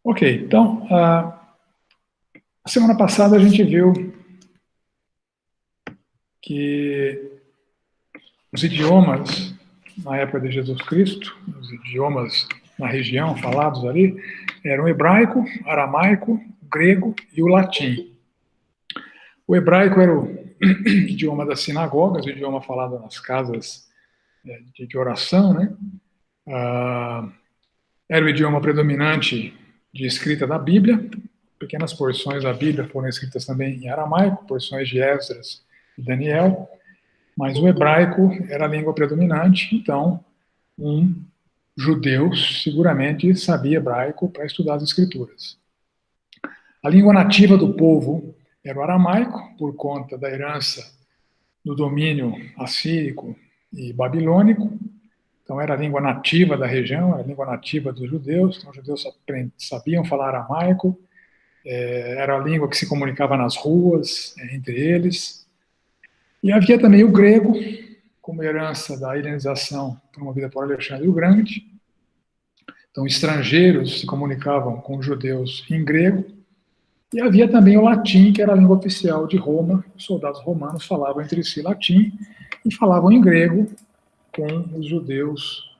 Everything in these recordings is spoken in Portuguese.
Ok, então, a semana passada a gente viu que os idiomas na época de Jesus Cristo, os idiomas na região falados ali, eram o hebraico, aramaico, o grego e o latim. O hebraico era o idioma das sinagogas, o idioma falado nas casas de oração, né? Era o idioma predominante de escrita da Bíblia. Pequenas porções da Bíblia foram escritas também em aramaico, porções de Esdras e Daniel, mas o hebraico era a língua predominante, então um judeu seguramente sabia hebraico para estudar as escrituras. A língua nativa do povo era o aramaico, por conta da herança do domínio assírico e babilônico. Então, era a língua nativa da região, era a língua nativa dos judeus. Então, os judeus sabiam falar aramaico, era a língua que se comunicava nas ruas, entre eles. E havia também o grego, como herança da helenização promovida por Alexandre o Grande. Então, estrangeiros se comunicavam com os judeus em grego. E havia também o latim, que era a língua oficial de Roma. Os soldados romanos falavam entre si latim e falavam em grego com os judeus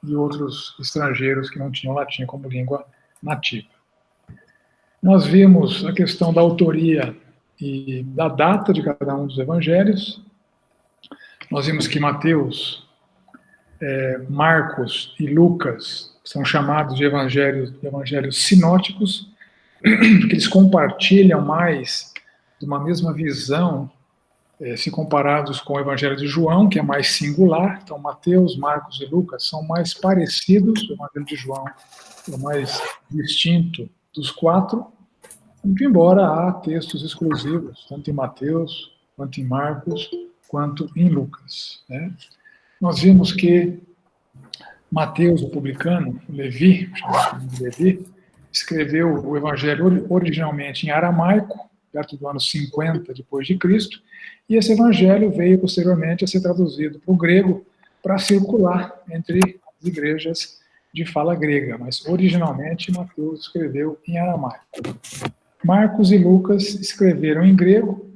e outros estrangeiros que não tinham latim como língua nativa. Nós vimos a questão da autoria e da data de cada um dos evangelhos. Nós vimos que Mateus, Marcos e Lucas são chamados de evangelhos sinóticos, porque eles compartilham mais de uma mesma visão, se comparados com o Evangelho de João, que é mais singular. Então, Mateus, Marcos e Lucas são mais parecidos, o Evangelho de João é o mais distinto dos quatro, muito embora há textos exclusivos, tanto em Mateus, quanto em Marcos, quanto em Lucas, né? Nós vimos que Mateus, o publicano, Levi, chamado de Levi, escreveu o Evangelho originalmente em aramaico, perto do ano 50 depois de Cristo, e esse Evangelho veio posteriormente a ser traduzido para o grego para circular entre as igrejas de fala grega, mas originalmente Mateus escreveu em aramaico. Marcos e Lucas escreveram em grego.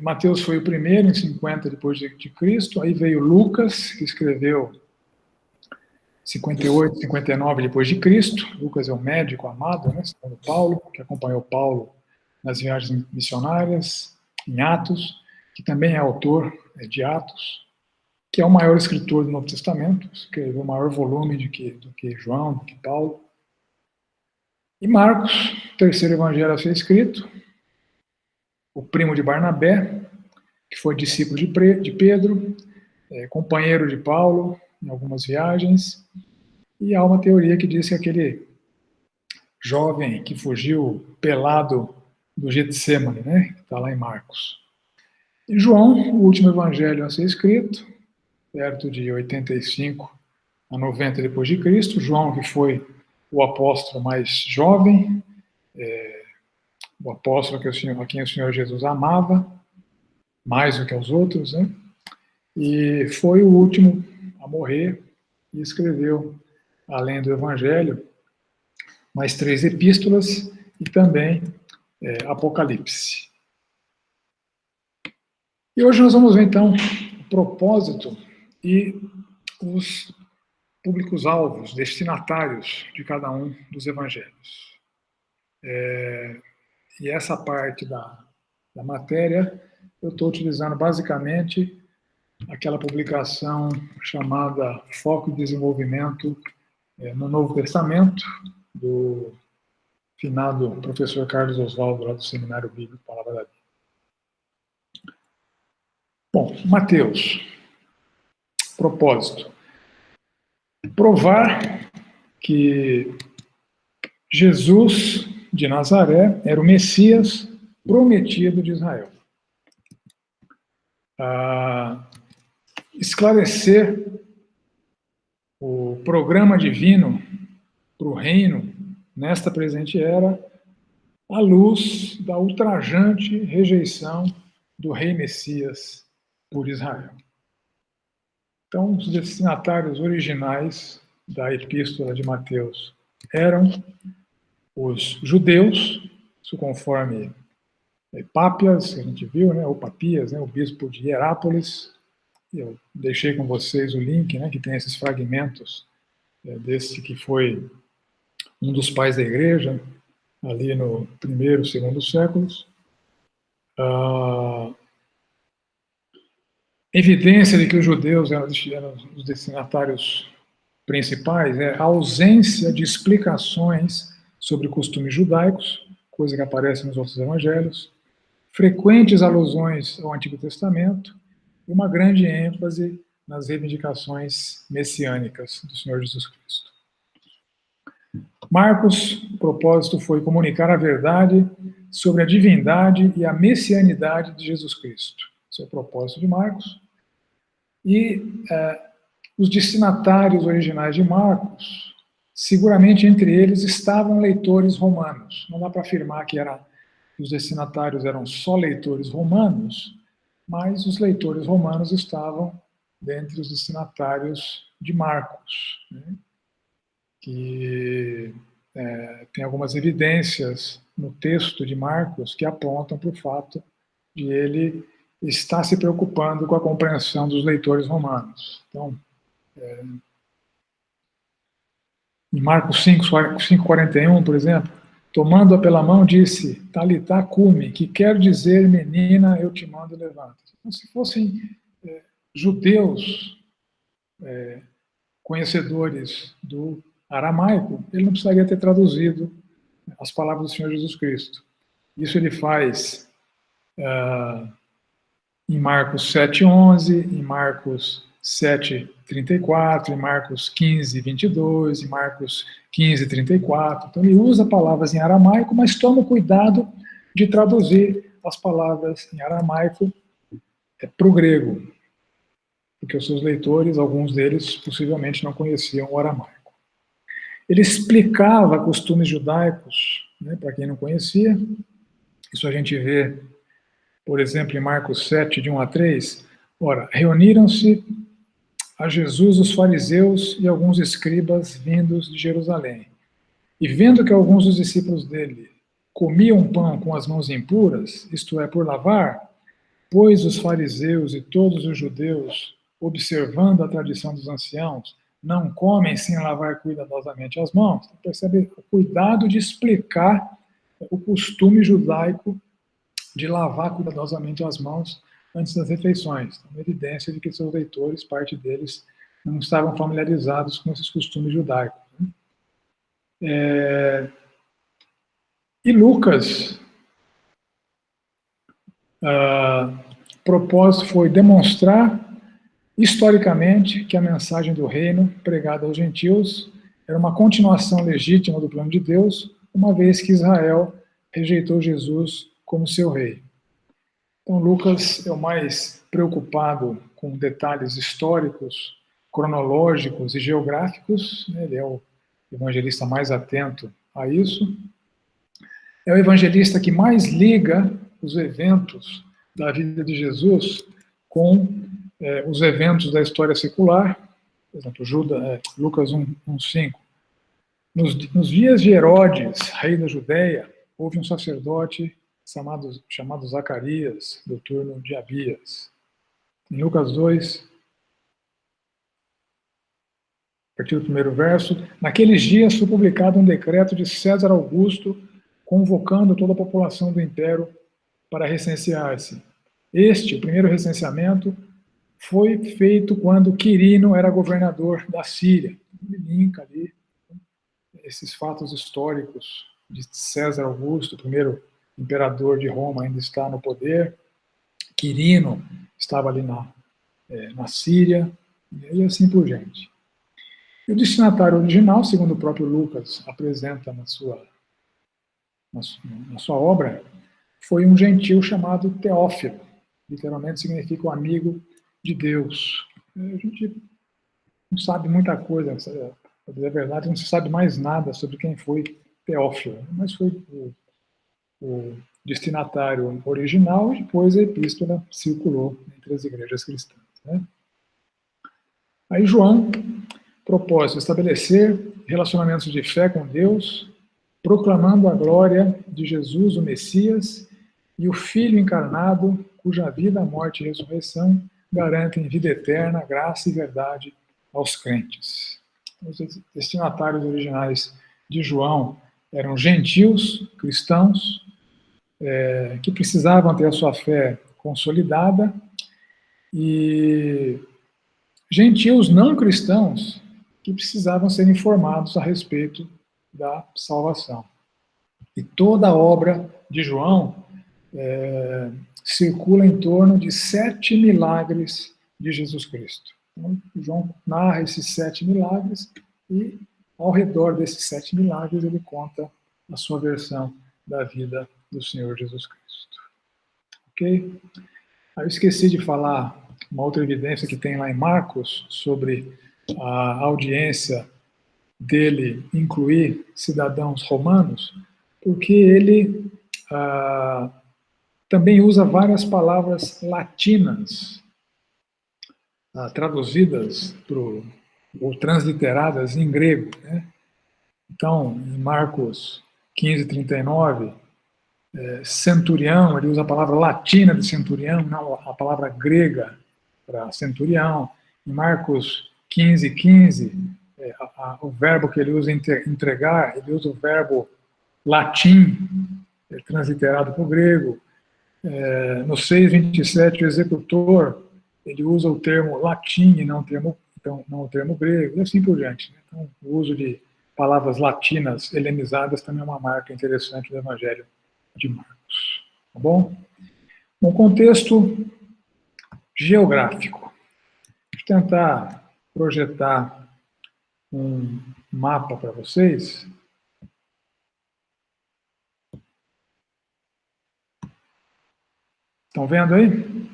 Mateus foi o primeiro em 50 depois de Cristo, aí veio Lucas, que escreveu 58, 59 depois de Cristo. Lucas é um médico amado, né, segundo Paulo, que acompanhou Paulo nas viagens missionárias, em Atos, que também é autor de Atos, que é o maior escritor do Novo Testamento, escreveu o maior volume do que João, do que Paulo. E Marcos, o terceiro evangelho a ser escrito, o primo de Barnabé, que foi discípulo de Pedro, companheiro de Paulo em algumas viagens. E há uma teoria que diz que aquele jovem que fugiu pelado do Getsemane, né, que está lá em Marcos. E João, o último evangelho a ser escrito, perto de 85 a 90 depois de Cristo. João, que foi o apóstolo mais jovem, o apóstolo a quem o Senhor Jesus amava, mais do que aos outros, né? E foi o último a morrer e escreveu, além do evangelho, mais 3 epístolas e também Apocalipse. E hoje nós vamos ver, então, o propósito e os públicos-alvos, destinatários de cada um dos evangelhos. E essa parte da matéria eu estou utilizando basicamente aquela publicação chamada Foco de Desenvolvimento no Novo Testamento, do finado professor Carlos Oswaldo, lá do Seminário Bíblico Palavra da Vida. Bom, Mateus. Propósito. Provar que Jesus de Nazaré era o Messias prometido de Israel. Esclarecer o programa divino para o reino nesta presente era à luz da ultrajante rejeição do rei Messias por Israel. Então, os destinatários originais da epístola de Mateus eram os judeus, isso conforme Pápias, que a gente viu, né, ou Papias, né, o bispo de Hierápolis. Eu deixei com vocês o link, né, que tem esses fragmentos desse que foi um dos pais da igreja, ali no primeiro, segundo séculos. Evidência de que os judeus eram os destinatários principais é a ausência de explicações sobre costumes judaicos, coisa que aparece nos outros evangelhos, frequentes alusões ao Antigo Testamento e uma grande ênfase nas reivindicações messiânicas do Senhor Jesus Cristo. Marcos, o propósito foi comunicar a verdade sobre a divindade e a messianidade de Jesus Cristo. Esse é o propósito de Marcos. E os destinatários originais de Marcos, seguramente entre eles estavam leitores romanos. Não dá para afirmar que os destinatários eram só leitores romanos, mas os leitores romanos estavam dentre os destinatários de Marcos, né? Que tem algumas evidências no texto de Marcos que apontam para o fato de ele estar se preocupando com a compreensão dos leitores romanos. Então, em Marcos 5:41, por exemplo, tomando-a pela mão, disse, Talitá cumi, que quer dizer, menina, eu te mando, levanta. Então, se fossem judeus conhecedores do aramaico, ele não precisaria ter traduzido as palavras do Senhor Jesus Cristo. Isso ele faz em Marcos 7:11, em Marcos 7:34, em Marcos 15:22, em Marcos 15:34. Então ele usa palavras em aramaico, mas toma cuidado de traduzir as palavras em aramaico para o grego, porque os seus leitores, alguns deles, possivelmente não conheciam o aramaico. Ele explicava costumes judaicos, né, para quem não conhecia. Isso a gente vê, por exemplo, em Marcos 7, de 1 a 3. Ora, reuniram-se a Jesus os fariseus e alguns escribas vindos de Jerusalém. E vendo que alguns dos discípulos dele comiam pão com as mãos impuras, isto é, por lavar, pois os fariseus e todos os judeus, observando a tradição dos anciãos, não comem sem lavar cuidadosamente as mãos. Então, percebe o cuidado de explicar o costume judaico de lavar cuidadosamente as mãos antes das refeições. Então, evidência de que seus leitores, parte deles, não estavam familiarizados com esses costumes judaicos. E Lucas, o propósito foi demonstrar historicamente que a mensagem do reino pregada aos gentios era uma continuação legítima do plano de Deus, uma vez que Israel rejeitou Jesus como seu rei. Então, Lucas é o mais preocupado com detalhes históricos, cronológicos e geográficos, né? Ele é o evangelista mais atento a isso. É o evangelista que mais liga os eventos da vida de Jesus com os eventos da história secular. Por exemplo, Lucas 1:5. Nos dias de Herodes, rei da Judéia, houve um sacerdote chamado Zacarias, do turno de Abias. Em Lucas 2, a partir do primeiro verso, naqueles dias foi publicado um decreto de César Augusto convocando toda a população do império para recensear-se. O primeiro recenseamento, foi feito quando Quirino era governador da Síria. Ele linka ali esses fatos históricos de César Augusto, o primeiro imperador de Roma, ainda está no poder. Quirino estava ali na Síria, e assim por diante. E o destinatário original, segundo o próprio Lucas apresenta na sua obra, foi um gentil chamado Teófilo. Literalmente significa o amigo de Deus. A gente não sabe muita coisa, para dizer a verdade, não se sabe mais nada sobre quem foi Teófilo, mas foi o destinatário original e depois a epístola circulou entre as igrejas cristãs. Né? Aí João Propósito: estabelecer relacionamentos de fé com Deus, proclamando a glória de Jesus, o Messias, e o Filho encarnado, cuja vida, morte e ressurreição garantem vida eterna, graça e verdade aos crentes. Os destinatários originais de João eram gentios, cristãos, que precisavam ter a sua fé consolidada, e gentios não cristãos que precisavam ser informados a respeito da salvação. E toda a obra de João circula em torno de 7 milagres de Jesus Cristo. Então, João narra esses 7 milagres e, ao redor desses 7 milagres, ele conta a sua versão da vida do Senhor Jesus Cristo. Ok? Aí eu esqueci de falar uma outra evidência que tem lá em Marcos sobre a audiência dele incluir cidadãos romanos, porque ele também usa várias palavras latinas, traduzidas ou transliteradas em grego, né? Então, em Marcos 15:39, centurião, ele usa a palavra latina de centurião, não a palavra grega para centurião. Em Marcos 15:15, o verbo que ele usa entregar, ele usa o verbo latim, transliterado para o grego. No 6:27, o executor, ele usa o termo latim e não o termo grego, e assim por diante. Então, o uso de palavras latinas helenizadas também é uma marca interessante do Evangelho de Marcos. Tá bom? No contexto geográfico, deixa eu tentar projetar um mapa para vocês. Estão vendo aí?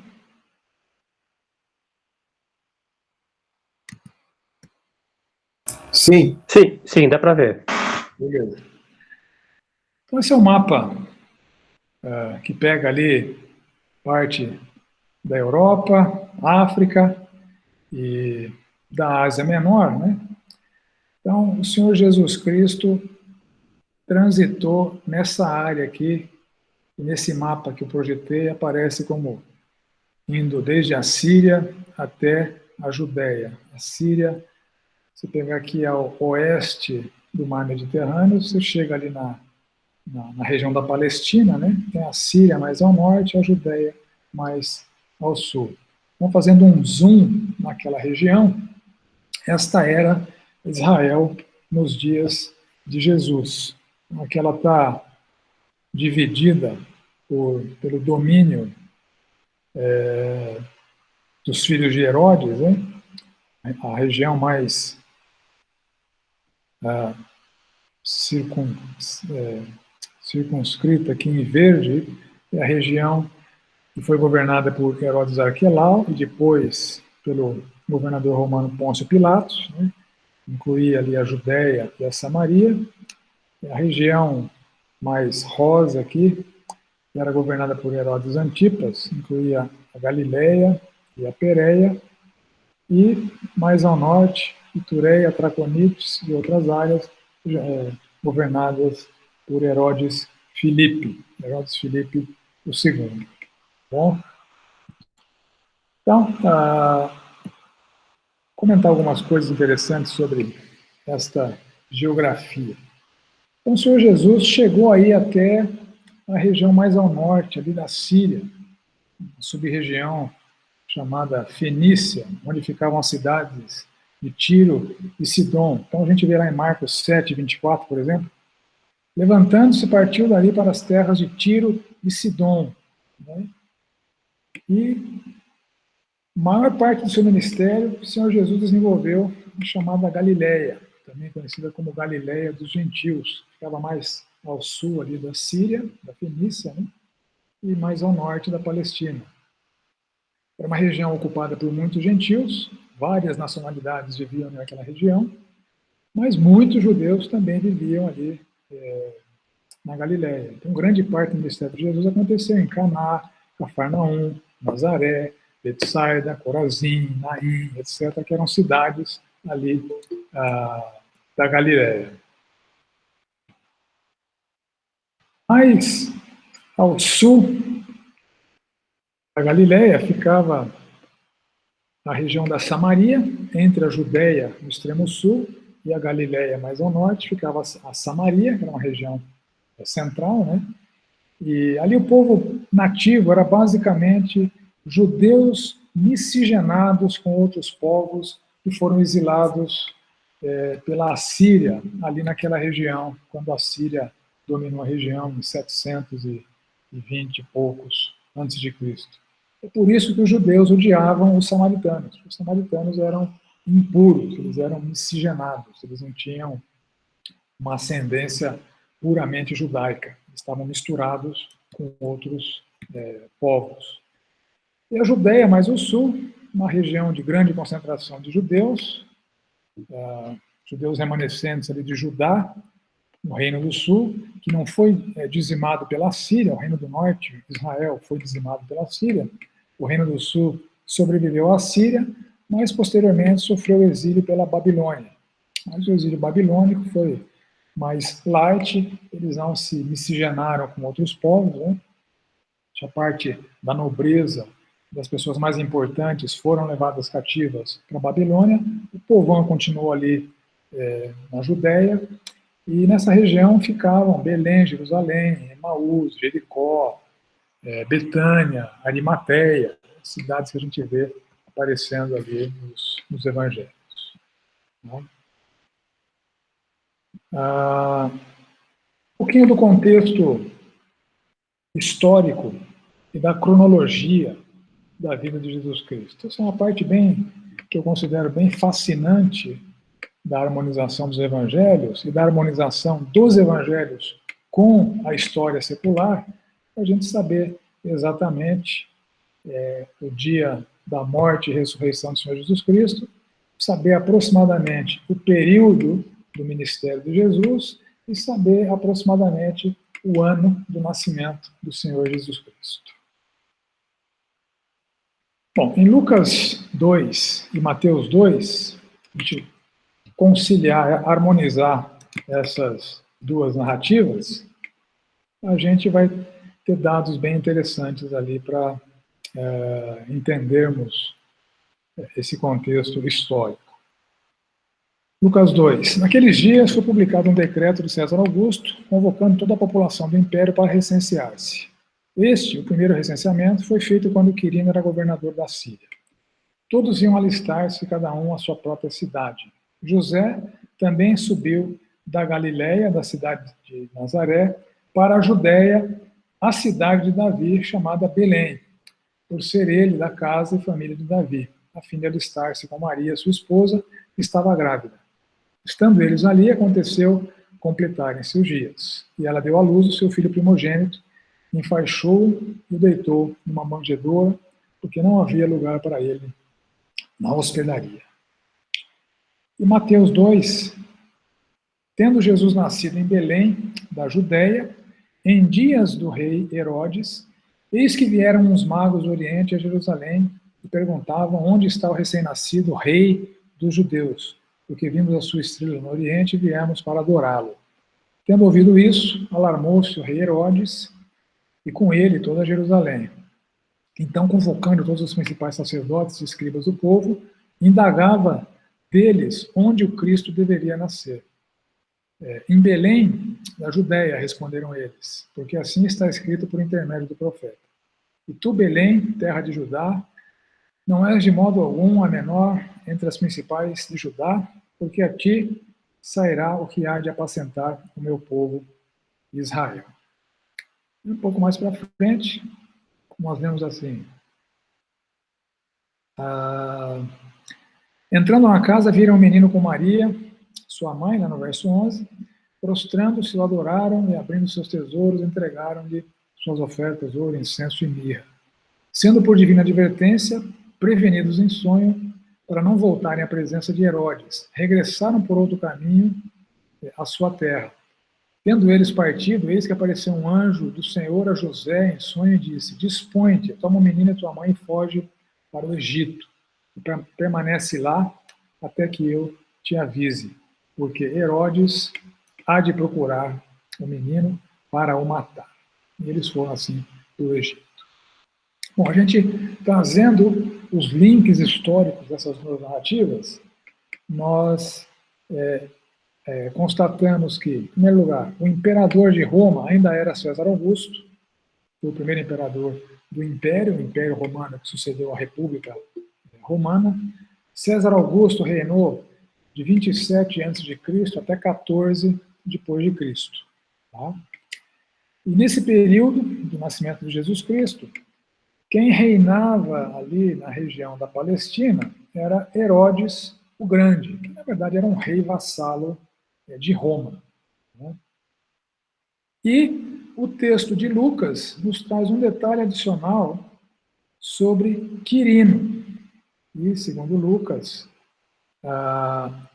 Sim. Sim, dá para ver. Beleza. Então, esse é um mapa que pega ali parte da Europa, África e da Ásia Menor, né? Então, o Senhor Jesus Cristo transitou nessa área aqui, e nesse mapa que eu projetei aparece como indo desde a Síria até a Judéia. A Síria, se pegar aqui ao oeste do mar Mediterrâneo, você chega ali na região da Palestina, né? Tem a Síria mais ao norte, a Judéia mais ao sul. Então, fazendo um zoom naquela região, esta era Israel nos dias de Jesus. Aqui ela está dividida pelo domínio dos filhos de Herodes, né? A região mais circunscrita aqui em verde é a região que foi governada por Herodes Arquelau e depois pelo governador romano Pôncio Pilatos, né? Incluía ali a Judéia e a Samaria. A região mais rosa aqui era governada por Herodes Antipas, incluía a Galileia e a Pérea, e mais ao norte, Itureia, Traconites e outras áreas governadas por Herodes Filipe II. Bom? Então, comentar algumas coisas interessantes sobre esta geografia. Então, o Senhor Jesus chegou aí até a região mais ao norte, ali da Síria, a sub-região chamada Fenícia, onde ficavam as cidades de Tiro e Sidom. Então, a gente vê lá em Marcos 7:24, por exemplo, levantando-se, partiu dali para as terras de Tiro e Sidom, né? E a maior parte do seu ministério, o Senhor Jesus desenvolveu a chamada Galileia, também conhecida como Galileia dos Gentios, que ficava mais ao sul ali da Síria, da Fenícia, né? E mais ao norte da Palestina. Era uma região ocupada por muitos gentios, várias nacionalidades viviam naquela região, mas muitos judeus também viviam ali na Galileia. Então, grande parte do ministério de Jesus aconteceu em Caná, Cafarnaum, Nazaré, Betsaida, Corazim, Naim, etc., que eram cidades ali da Galileia. Mas, ao sul da Galileia, ficava a região da Samaria, entre a Judéia, no extremo sul, e a Galileia, mais ao norte, ficava a Samaria, que era uma região central, né? E ali o povo nativo era basicamente judeus miscigenados com outros povos que foram exilados pela Assíria, ali naquela região, quando a Síria dominou a região em 720 e poucos antes de Cristo. É por isso que os judeus odiavam os samaritanos. Os samaritanos eram impuros, eles eram miscigenados, eles não tinham uma ascendência puramente judaica, estavam misturados com outros povos. E a Judéia, mais o sul, uma região de grande concentração de judeus, judeus remanescentes ali de Judá, no Reino do Sul, que não foi dizimado pela Síria, o Reino do Norte, Israel, foi dizimado pela Síria, o Reino do Sul sobreviveu à Síria, mas posteriormente sofreu exílio pela Babilônia. Mas o exílio babilônico foi mais light, eles não se miscigenaram com outros povos, né? A parte da nobreza, das pessoas mais importantes foram levadas cativas para a Babilônia, o povão continuou ali na Judéia, e nessa região ficavam Belém, Jerusalém, Emaús, Jericó, Betânia, Arimateia, cidades que a gente vê aparecendo ali nos evangelhos. Né? Um pouquinho do contexto histórico e da cronologia da vida de Jesus Cristo. Essa é uma parte que eu considero bem fascinante da harmonização dos evangelhos e da harmonização dos evangelhos com a história secular, para a gente saber exatamente o dia da morte e ressurreição do Senhor Jesus Cristo, saber aproximadamente o período do ministério de Jesus e saber aproximadamente o ano do nascimento do Senhor Jesus Cristo. Bom, em Lucas 2 e Mateus 2, a gente conciliar, harmonizar essas duas narrativas, a gente vai ter dados bem interessantes ali para entendermos esse contexto histórico. Lucas 2. Naqueles dias foi publicado um decreto de César Augusto, convocando toda a população do império para recensear-se. O primeiro recenseamento, foi feito quando Quirino era governador da Síria. Todos iam alistar-se, cada um à sua própria cidade. José também subiu da Galiléia, da cidade de Nazaré, para a Judéia, a cidade de Davi, chamada Belém, por ser ele da casa e família de Davi, a fim de alistar-se com Maria, sua esposa, que estava grávida. Estando eles ali, aconteceu completarem-se os dias. E ela deu à luz o seu filho primogênito, enfaixou-o e o deitou numa manjedoura, porque não havia lugar para ele na hospedaria. E Mateus 2, tendo Jesus nascido em Belém, da Judéia, em dias do rei Herodes, eis que vieram uns magos do Oriente a Jerusalém e perguntavam onde está o recém-nascido rei dos judeus, porque vimos a sua estrela no Oriente e viemos para adorá-lo. Tendo ouvido isso, alarmou-se o rei Herodes e com ele toda Jerusalém. Então, convocando todos os principais sacerdotes e escribas do povo, indagava deles onde o Cristo deveria nascer. Em Belém, da Judéia, responderam eles, porque assim está escrito por intermédio do profeta. E tu, Belém, terra de Judá, não és de modo algum a menor entre as principais de Judá, porque a ti sairá o que há de apacentar o meu povo Israel. E um pouco mais para frente, nós vemos assim. Entrando na casa, viram um menino com Maria, sua mãe, lá no verso 11, prostrando-se, o adoraram e, abrindo seus tesouros, entregaram-lhe suas ofertas, ouro, incenso e mirra. Sendo por divina advertência, prevenidos em sonho, para não voltarem à presença de Herodes, regressaram por outro caminho à sua terra. Tendo eles partido, eis que apareceu um anjo do Senhor a José em sonho e disse: Dispõe-te, toma o menino e tua mãe e foge para o Egito. E permanece lá, até que eu te avise, porque Herodes há de procurar o menino para o matar. E eles foram assim para o Egito. Bom, a gente trazendo os links históricos dessas duas narrativas, nós constatamos que, em primeiro lugar, o imperador de Roma ainda era César Augusto, foi o primeiro imperador do Império, o Império Romano que sucedeu à República Romana. César Augusto reinou de 27 a.C. até 14 depois de Cristo. Tá? E nesse período do nascimento de Jesus Cristo, quem reinava ali na região da Palestina era Herodes o Grande, que na verdade era um rei vassalo de Roma. Né? E o texto de Lucas nos traz um detalhe adicional sobre Quirino. E, segundo Lucas,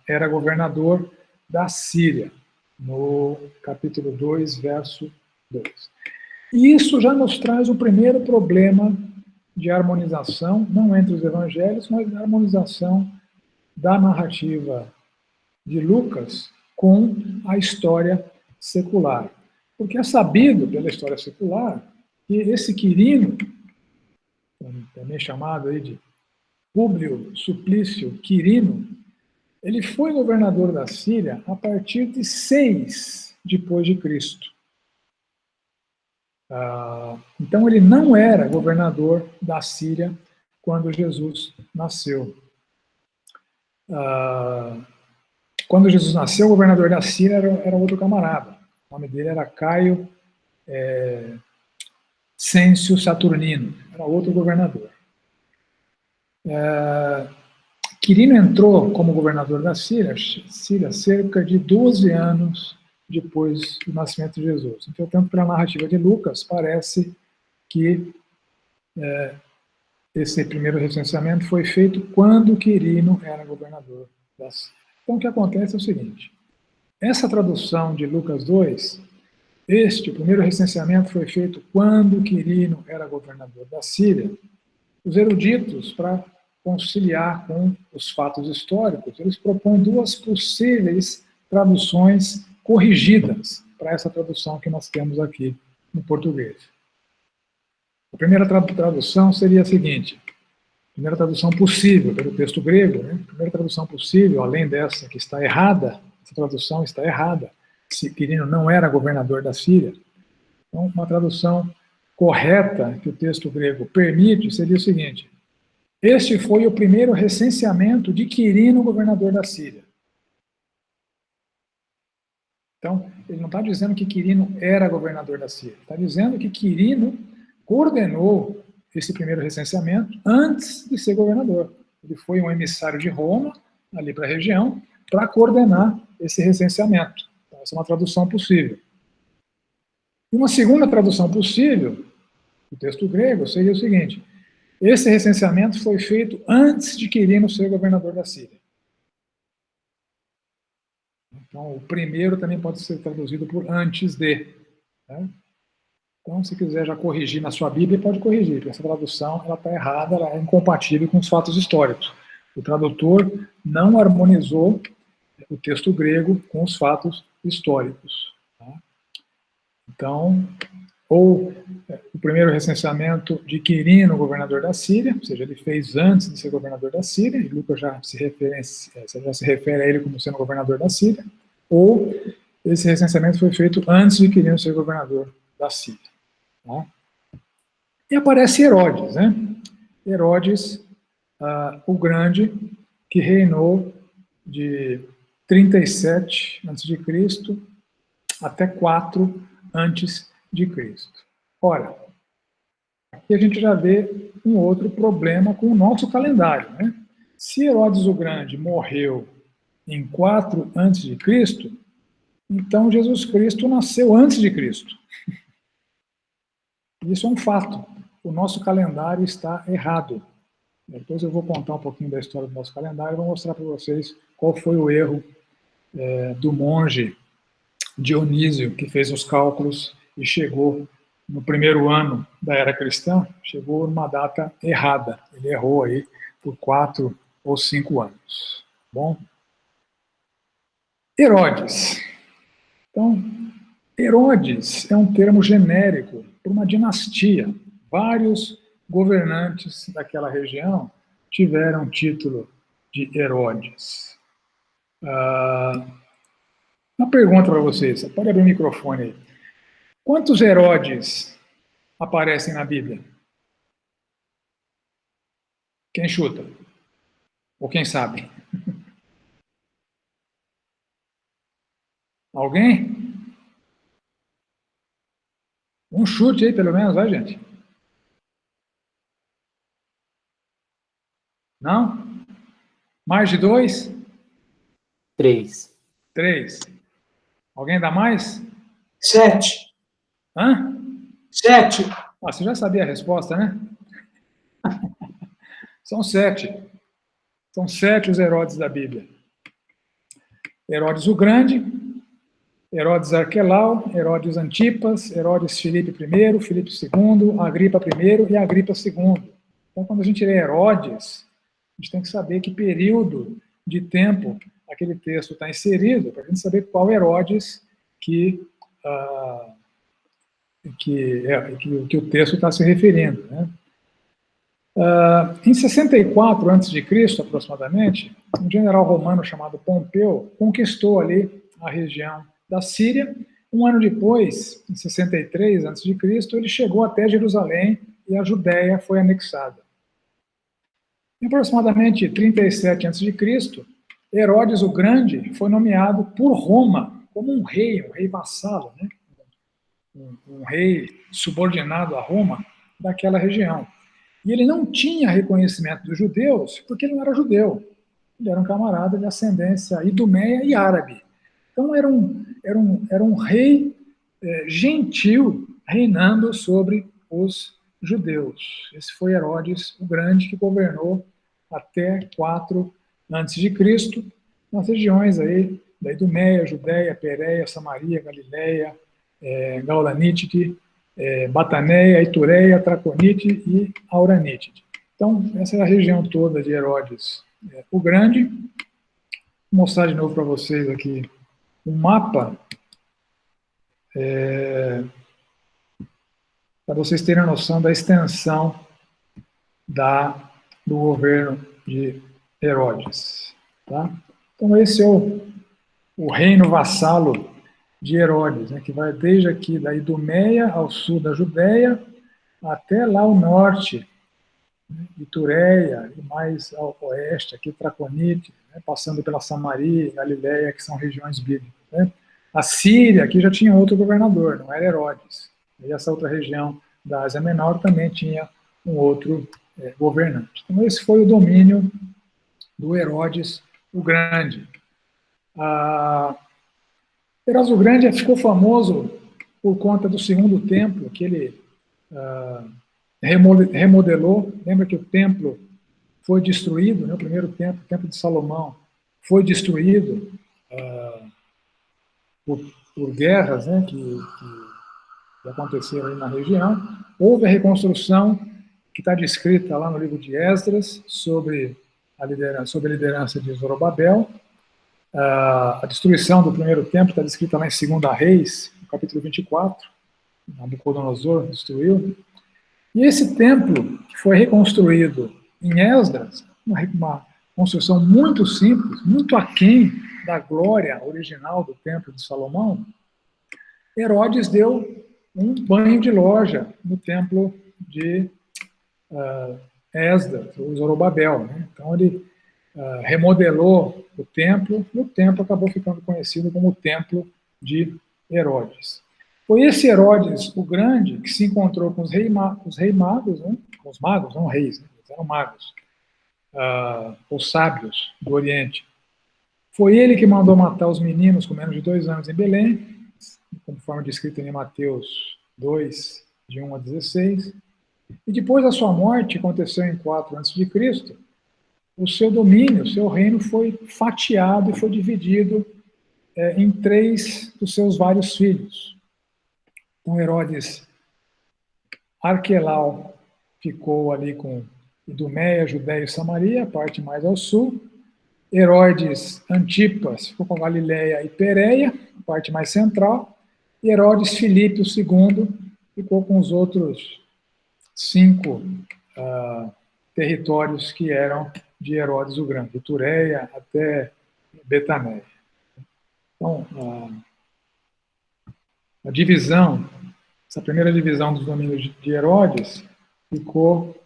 era governador da Síria, no capítulo 2, verso 2. E isso já nos traz o primeiro problema de harmonização, não entre os evangelhos, mas de harmonização da narrativa de Lucas com a história secular. Porque é sabido pela história secular que esse Quirino, também chamado aí de Públio Suplício Quirino, ele foi governador da Síria a partir de 6 depois de Cristo. Então ele não era governador da Síria quando Jesus nasceu. Quando Jesus nasceu, o governador da Síria era outro camarada. O nome dele era Caio Cêncio Saturnino, era outro governador. Quirino entrou como governador da Síria cerca de 12 anos depois do nascimento de Jesus. Então, tanto pela narrativa de Lucas, parece que esse primeiro recenseamento foi feito quando Quirino era governador da Síria. Então, o que acontece é o seguinte, essa tradução de Lucas 2, o primeiro recenseamento foi feito quando Quirino era governador da Síria. Os eruditos, para conciliar com os fatos históricos, eles propõem duas possíveis traduções corrigidas para essa tradução que nós temos aqui no português. A primeira tradução seria a seguinte, a primeira tradução possível pelo texto grego, né? A primeira tradução possível, além dessa que está errada, essa tradução está errada, se Quirino não era governador da Síria. Então, uma tradução correta que o texto grego permite seria o seguinte, este foi o primeiro recenseamento de Quirino, governador da Síria. Então, ele não está dizendo que Quirino era governador da Síria, está dizendo que Quirino coordenou esse primeiro recenseamento antes de ser governador. Ele foi um emissário de Roma, ali para a região, para coordenar esse recenseamento. Então, essa é uma tradução possível. E uma segunda tradução possível, do texto grego, seria o seguinte, esse recenseamento foi feito antes de Quirino ser governador da Síria. Então, o primeiro também pode ser traduzido por antes de. Né? Então, se quiser já corrigir na sua Bíblia, pode corrigir, porque essa tradução está errada, ela é incompatível com os fatos históricos. O tradutor não harmonizou o texto grego com os fatos históricos. Tá? Então, ou o primeiro recenseamento de Quirino, governador da Síria, ou seja, ele fez antes de ser governador da Síria, e Lucas já se refere a ele como sendo governador da Síria, ou esse recenseamento foi feito antes de Quirino ser governador da Síria. Tá? E aparece Herodes, né? Herodes, o Grande, que reinou de 37 a.C. até 4 a.C. Ora, aqui a gente já vê um outro problema com o nosso calendário, né? Se Herodes o Grande morreu em 4 a.C., então Jesus Cristo nasceu antes de Cristo. Isso é um fato. O nosso calendário está errado. Depois eu vou contar um pouquinho da história do nosso calendário e vou mostrar para vocês qual foi o erro do monge Dionísio, que fez os cálculos e chegou no primeiro ano da era cristã, chegou numa data errada. Ele errou aí por 4 ou 5 anos. Bom, Herodes. Então, Herodes é um termo genérico para uma dinastia. Vários governantes daquela região tiveram o título de Herodes. Uma pergunta para vocês, pode abrir o microfone aí. Quantos Herodes aparecem na Bíblia? Quem chuta? Ou quem sabe? Alguém? Um chute aí, pelo menos, vai, gente? Não? Mais de dois? 3. Três. Alguém dá mais? 7. Hã? 7. Ah, você já sabia a resposta, né? São 7. São 7 os Herodes da Bíblia. Herodes o Grande, Herodes Arquelau, Herodes Antipas, Herodes Filipe I, Filipe II, Agripa I e Agripa II. Então, quando a gente lê Herodes, a gente tem que saber que período de tempo aquele texto está inserido, para a gente saber qual Herodes que o texto está se referindo. Né? Em 64 a.C., aproximadamente, um general romano chamado Pompeu conquistou ali a região da Síria. Um ano depois, em 63 a.C., ele chegou até Jerusalém e a Judéia foi anexada. Em aproximadamente 37 a.C., Herodes o Grande foi nomeado por Roma como um rei vassalo, né? um rei subordinado a Roma daquela região. E ele não tinha reconhecimento dos judeus porque ele não era judeu. Ele era um camarada de ascendência idumeia e árabe. Então era um rei gentil reinando sobre os judeus. Esse foi Herodes o Grande, que governou até 4 a.C., nas regiões aí da Idumeia, Judéia, Pérea, Samaria, Galileia, Gaulanítide, Bataneia, Itureia, Traconite e Auranítide. Então, essa é a região toda de Herodes o Grande. Vou mostrar de novo para vocês aqui um mapa, para vocês terem a noção da extensão do governo de Herodes. Tá? Então, esse é o reino vassalo de Herodes, né, que vai desde aqui da Idumeia ao sul da Judéia, até lá ao norte, né, Itureia, e mais ao oeste, aqui Traconite, né, passando pela Samaria e Galileia, que são regiões bíblicas. Né. A Síria, aqui já tinha outro governador, não era Herodes. E essa outra região da Ásia Menor também tinha um outro governante. Então, esse foi o domínio do Herodes o Grande. Herodes o Grande ficou famoso por conta do segundo templo, que ele remodelou. Lembra que o templo foi destruído, né? O primeiro templo, o templo de Salomão, foi destruído por guerras, né, que aconteceram aí na região. Houve a reconstrução, que está descrita lá no livro de Esdras, sobre a liderança de Zorobabel. A destruição do primeiro templo está descrita lá em 2 Reis, no capítulo 24. Nabucodonosor destruiu. E esse templo, que foi reconstruído em Esdras, uma construção muito simples, muito aquém da glória original do templo de Salomão, Herodes deu um banho de loja no templo de Esdras, ou Zorobabel. Né? Então ele remodelou o templo, e o templo acabou ficando conhecido como o Templo de Herodes. Foi esse Herodes o Grande que se encontrou com os reis magos, né? Os magos, não reis, né? Eles eram magos, os sábios do Oriente. Foi ele que mandou matar os meninos com menos de 2 anos em Belém, conforme descrito em Mateus 2, de 1 a 16. E depois da sua morte, aconteceu em 4 a.C., o seu domínio, o seu reino foi fatiado e foi dividido em 3 dos seus vários filhos. Então, Herodes Arquelau ficou ali com Idumeia, Judéia e Samaria, a parte mais ao sul. Herodes Antipas ficou com Galileia e Pérea, a parte mais central, e Herodes Filipe II ficou com os outros 5 territórios que eram de Herodes o Grande, de Tureia até Betanéia. Então, a divisão, essa primeira divisão dos domínios de Herodes ficou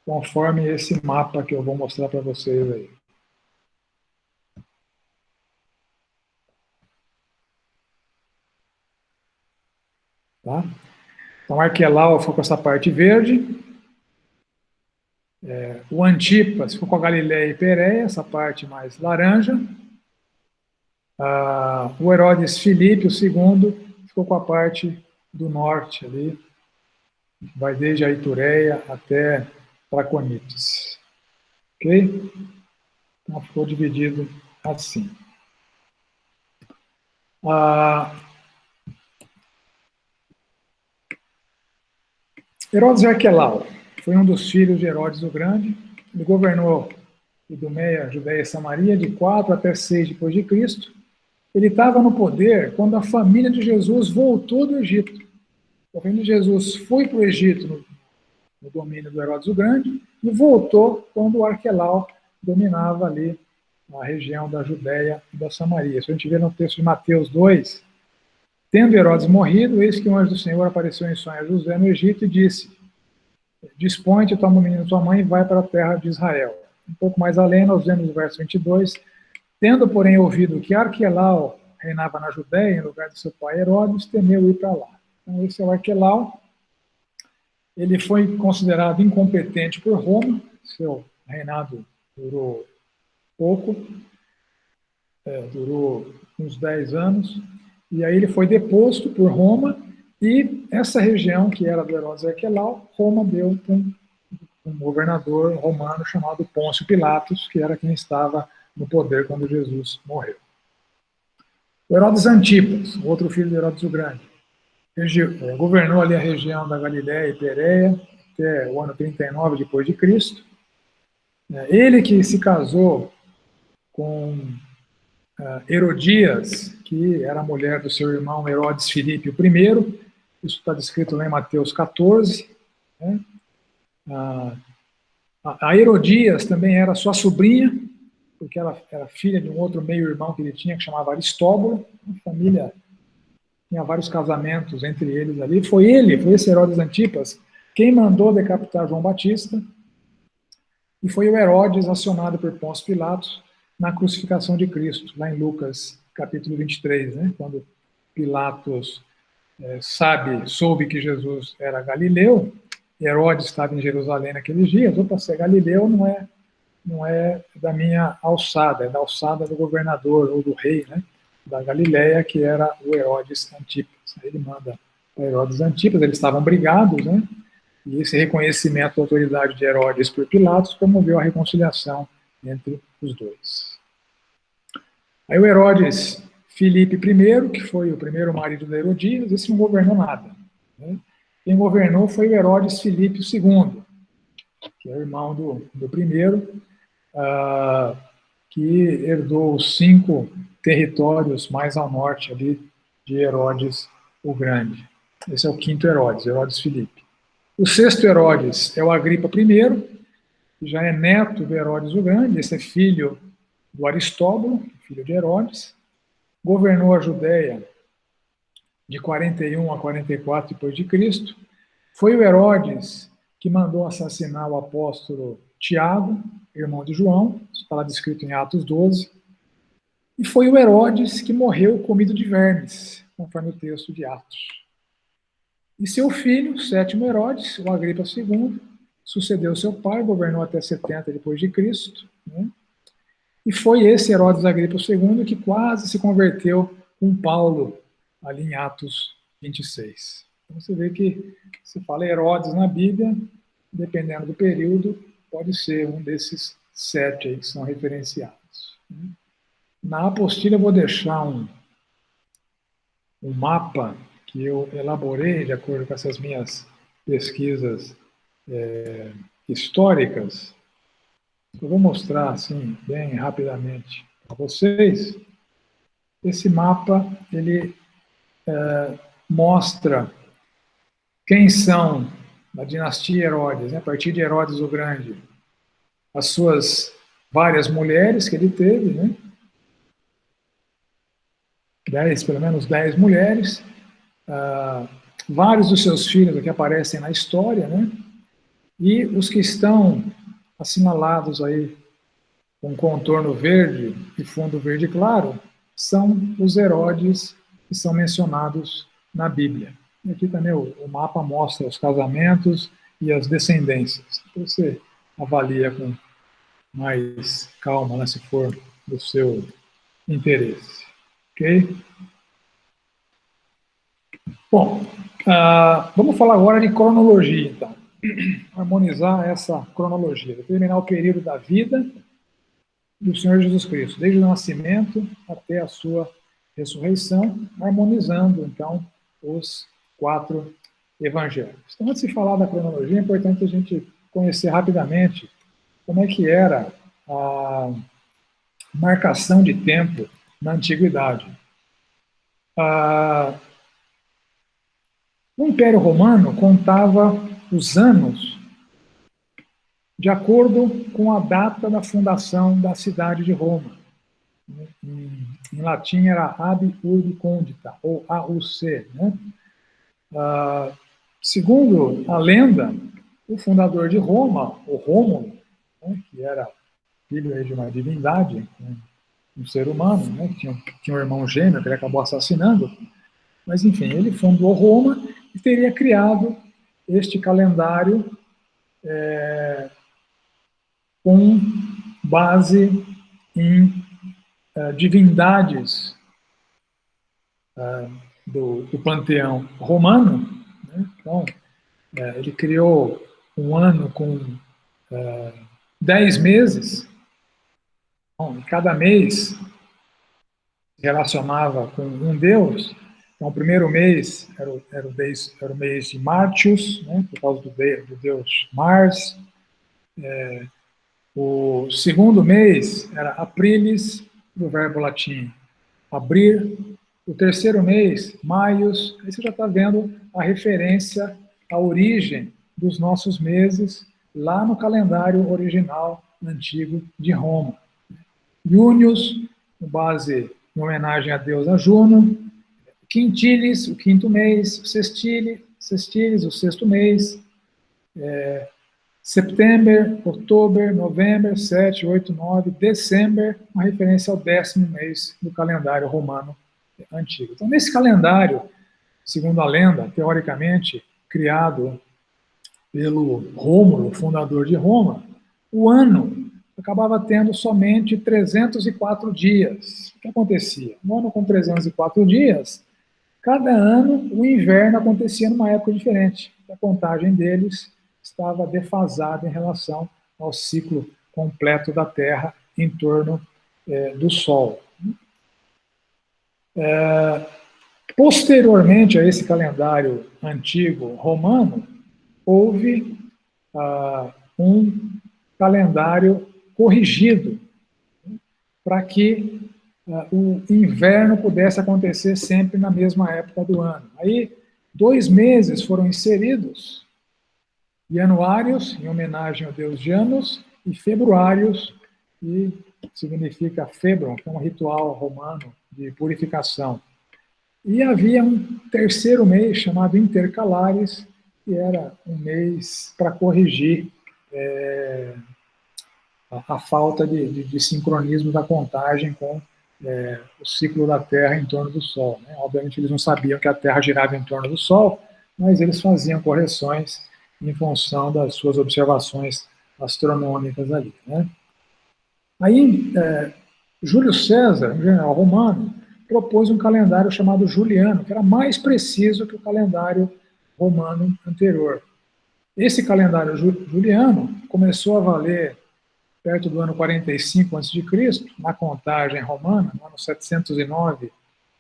conforme esse mapa que eu vou mostrar para vocês aí. Tá? Então, Arquelau ficou com essa parte verde, o Antipas ficou com a Galileia e Pérea, essa parte mais laranja, o Herodes Filipe II ficou com a parte do norte ali, vai desde a Itureia até Traconitis. Ok? Então ficou dividido assim. Herodes Arquelau foi um dos filhos de Herodes o Grande. Ele governou Idumeia, Judeia e Samaria de 4 até 6 depois de Cristo. Ele estava no poder quando a família de Jesus voltou do Egito. A família de Jesus foi para o Egito no domínio do Herodes o Grande e voltou quando o Arquelau dominava ali a região da Judeia e da Samaria. Se a gente vê no texto de Mateus 2, tendo Herodes morrido, eis que o anjo do Senhor apareceu em sonho a José no Egito e disse: dispõe-te, toma o menino e tua mãe e vai para a terra de Israel. Um pouco mais além, nós vemos no verso 22, tendo, porém, ouvido que Arquelau reinava na Judéia, em lugar de seu pai Herodes, temeu ir para lá. Então, esse é o Arquelau. Ele foi considerado incompetente por Roma, seu reinado durou pouco, durou uns 10 anos, e aí ele foi deposto por Roma, e essa região, que era do Herodes Arquelau, Roma deu para um governador romano chamado Pôncio Pilatos, que era quem estava no poder quando Jesus morreu. O Herodes Antipas, outro filho de Herodes o Grande, governou ali a região da Galiléia e Pérea até o ano 39 depois de Cristo. Ele que se casou com Herodias, que era a mulher do seu irmão Herodes Filipe I, isso está descrito lá em Mateus 14. Né? A Herodias também era sua sobrinha, porque ela era filha de um outro meio-irmão que ele tinha, que chamava Aristóbulo. A família tinha vários casamentos entre eles ali. Foi esse Herodes Antipas, quem mandou decapitar João Batista, e foi o Herodes acionado por Pôncio Pilatos na crucificação de Cristo, lá em Lucas, capítulo 23, né? Quando Pilatos soube que Jesus era galileu, Herodes estava em Jerusalém naqueles dias, para ser galileu não é da minha alçada, é da alçada do governador ou do rei, né, da Galileia, que era o Herodes Antipas. Aí ele manda para Herodes Antipas, eles estavam brigados, né, e esse reconhecimento da autoridade de Herodes por Pilatos promoveu a reconciliação entre os dois. Aí o Herodes Filipe I, que foi o primeiro marido de Herodias, esse não governou nada. Né? Quem governou foi o Herodes Filipe II, que é o irmão do primeiro, que herdou os 5 territórios mais ao norte ali de Herodes o Grande. Esse é o 5º Herodes, Herodes Filipe. O 6º Herodes é o Agripa I, que já é neto do Herodes o Grande, esse é filho do Aristóbulo, filho de Herodes, governou a Judéia de 41 a 44 depois de Cristo. Foi o Herodes que mandou assassinar o apóstolo Tiago, irmão de João, isso está lá descrito em Atos 12. E foi o Herodes que morreu comido de vermes, conforme o texto de Atos. E seu filho, o 7º Herodes, o Agripa II, sucedeu seu pai, governou até 70 depois de Cristo, né? E foi esse Herodes Agripa II que quase se converteu com Paulo, ali em Atos 26. Então você vê que se fala Herodes na Bíblia, dependendo do período, pode ser um desses 7 aí que são referenciados. Na apostila eu vou deixar um mapa que eu elaborei de acordo com essas minhas pesquisas históricas, Eu vou mostrar, assim, bem rapidamente para vocês. Esse mapa, ele mostra quem são da dinastia Herodes, né? A partir de Herodes o Grande, as suas várias mulheres que ele teve, né? Pelo menos 10 mulheres. Vários dos seus filhos aqui aparecem na história, né? E os que estão assinalados aí com contorno verde e fundo verde claro são os Herodes que são mencionados na Bíblia. E aqui também o mapa mostra os casamentos e as descendências. Você avalia com mais calma, né, se for do seu interesse. Ok? Bom, vamos falar agora de cronologia, então. Harmonizar essa cronologia, determinar o período da vida do Senhor Jesus Cristo, desde o nascimento até a sua ressurreição, harmonizando, então, os 4 evangelhos. Então, antes de falar da cronologia, é importante a gente conhecer rapidamente como é que era a marcação de tempo na Antiguidade. O Império Romano contava os anos de acordo com a data da fundação da cidade de Roma. Em latim era Ab Urbi Condita, ou AUC. Né? Segundo a lenda, o fundador de Roma, o Rômulo, né, que era filho de uma divindade, um ser humano, né, que tinha um irmão gêmeo que ele acabou assassinando, mas enfim, ele fundou Roma e teria criado este calendário com base em divindades do panteão romano. Né? Então, ele criou um ano com 10 meses. Bom, e cada mês se relacionava com um deus. Então, o primeiro mês era o mês de Martius, né, por causa do deus Mars. O segundo mês era Aprilis, do verbo latim abrir. O terceiro mês, Maius. Aí você já está vendo a referência à origem dos nossos meses lá no calendário original antigo de Roma. Június, com base em homenagem a deusa Juno. Quintilis, o quinto mês. Sextilis, o sexto mês. September, outubro, novembro, 7, 8, 9, December, uma referência ao 10º mês do calendário romano antigo. Então, nesse calendário, segundo a lenda, teoricamente criado pelo Rômulo, fundador de Roma, o ano acabava tendo somente 304 dias. O que acontecia? Um ano com 304 dias, cada ano o inverno acontecia numa época diferente. A contagem deles estava defasada em relação ao ciclo completo da Terra em torno do Sol. Posteriormente a esse calendário antigo romano, houve um calendário corrigido para que o inverno pudesse acontecer sempre na mesma época do ano. Aí, 2 meses foram inseridos, Januários, em homenagem ao deus Janus, e Februários, que significa Febron, que é um ritual romano de purificação. E havia um terceiro mês chamado Intercalares, que era um mês para corrigir a falta de sincronismo da contagem com o ciclo da Terra em torno do Sol. Né? Obviamente eles não sabiam que a Terra girava em torno do Sol, mas eles faziam correções em função das suas observações astronômicas ali. Né? Aí, Júlio César, um general romano, propôs um calendário chamado Juliano, que era mais preciso que o calendário romano anterior. Esse calendário juliano começou a valer perto do ano 45 a.C., na contagem romana, no ano 709,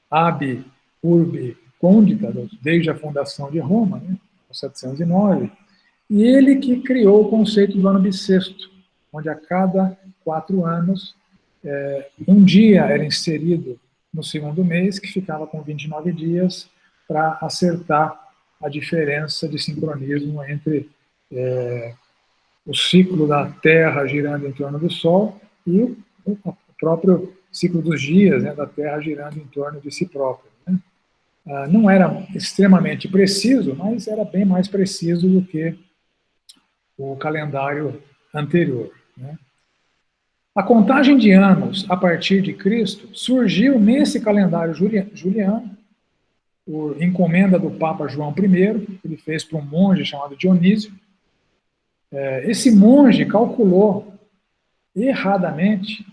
Ab Urbi Condita, desde a fundação de Roma, né, 709, e ele que criou o conceito do ano bissexto. onde a cada 4 anos, um dia era inserido no segundo mês, que ficava com 29 dias, para acertar a diferença de sincronismo entre o ciclo da Terra girando em torno do Sol e o próprio ciclo dos dias, né, da Terra girando em torno de si própria. Né? Não era extremamente preciso, mas era bem mais preciso do que o calendário anterior. Né? A contagem de anos a partir de Cristo surgiu nesse calendário juliano, por encomenda do Papa João I, ele fez para um monge chamado Dionísio. Esse monge calculou erradamente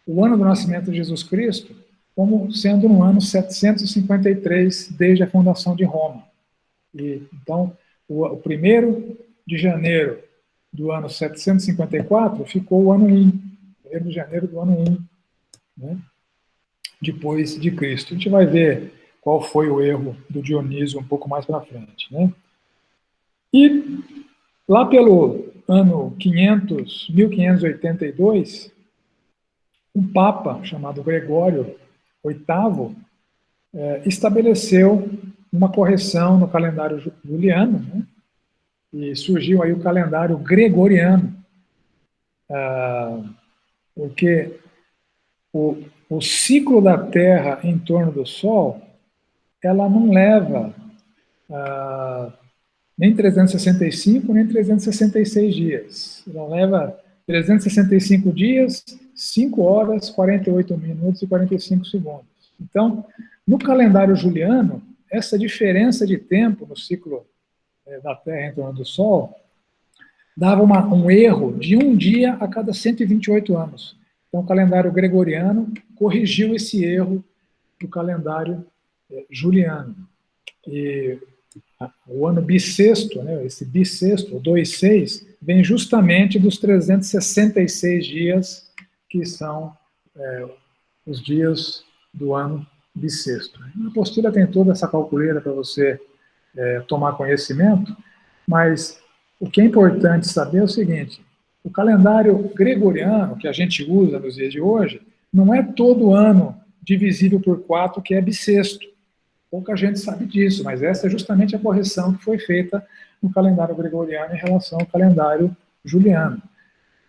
o ano do nascimento de Jesus Cristo como sendo no ano 753, desde a fundação de Roma. Então, o 1º de janeiro do ano 754 ficou o ano 1, 1º de janeiro do ano 1, né, depois de Cristo. A gente vai ver qual foi o erro do Dionísio um pouco mais para frente. Né? E lá pelo ano 1582, um papa chamado Gregório VIII estabeleceu uma correção no calendário juliano, né? E surgiu aí o calendário gregoriano, porque o ciclo da Terra em torno do Sol, ela não leva nem 365, nem 366 dias. Ela leva 365 dias, 5 horas, 48 minutos e 45 segundos. Então, no calendário juliano, essa diferença de tempo no ciclo da Terra em torno do Sol dava um erro de um dia a cada 128 anos. Então, o calendário gregoriano corrigiu esse erro do calendário juliano. E o ano bissexto, né, esse bissexto, o 2/6, vem justamente dos 366 dias que são os dias do ano bissexto. A apostila tem toda essa calculeira para você tomar conhecimento, mas o que é importante saber é o seguinte: o calendário gregoriano que a gente usa nos dias de hoje não é todo ano divisível por 4 que é bissexto. Pouca gente sabe disso, mas essa é justamente a correção que foi feita no calendário gregoriano em relação ao calendário juliano.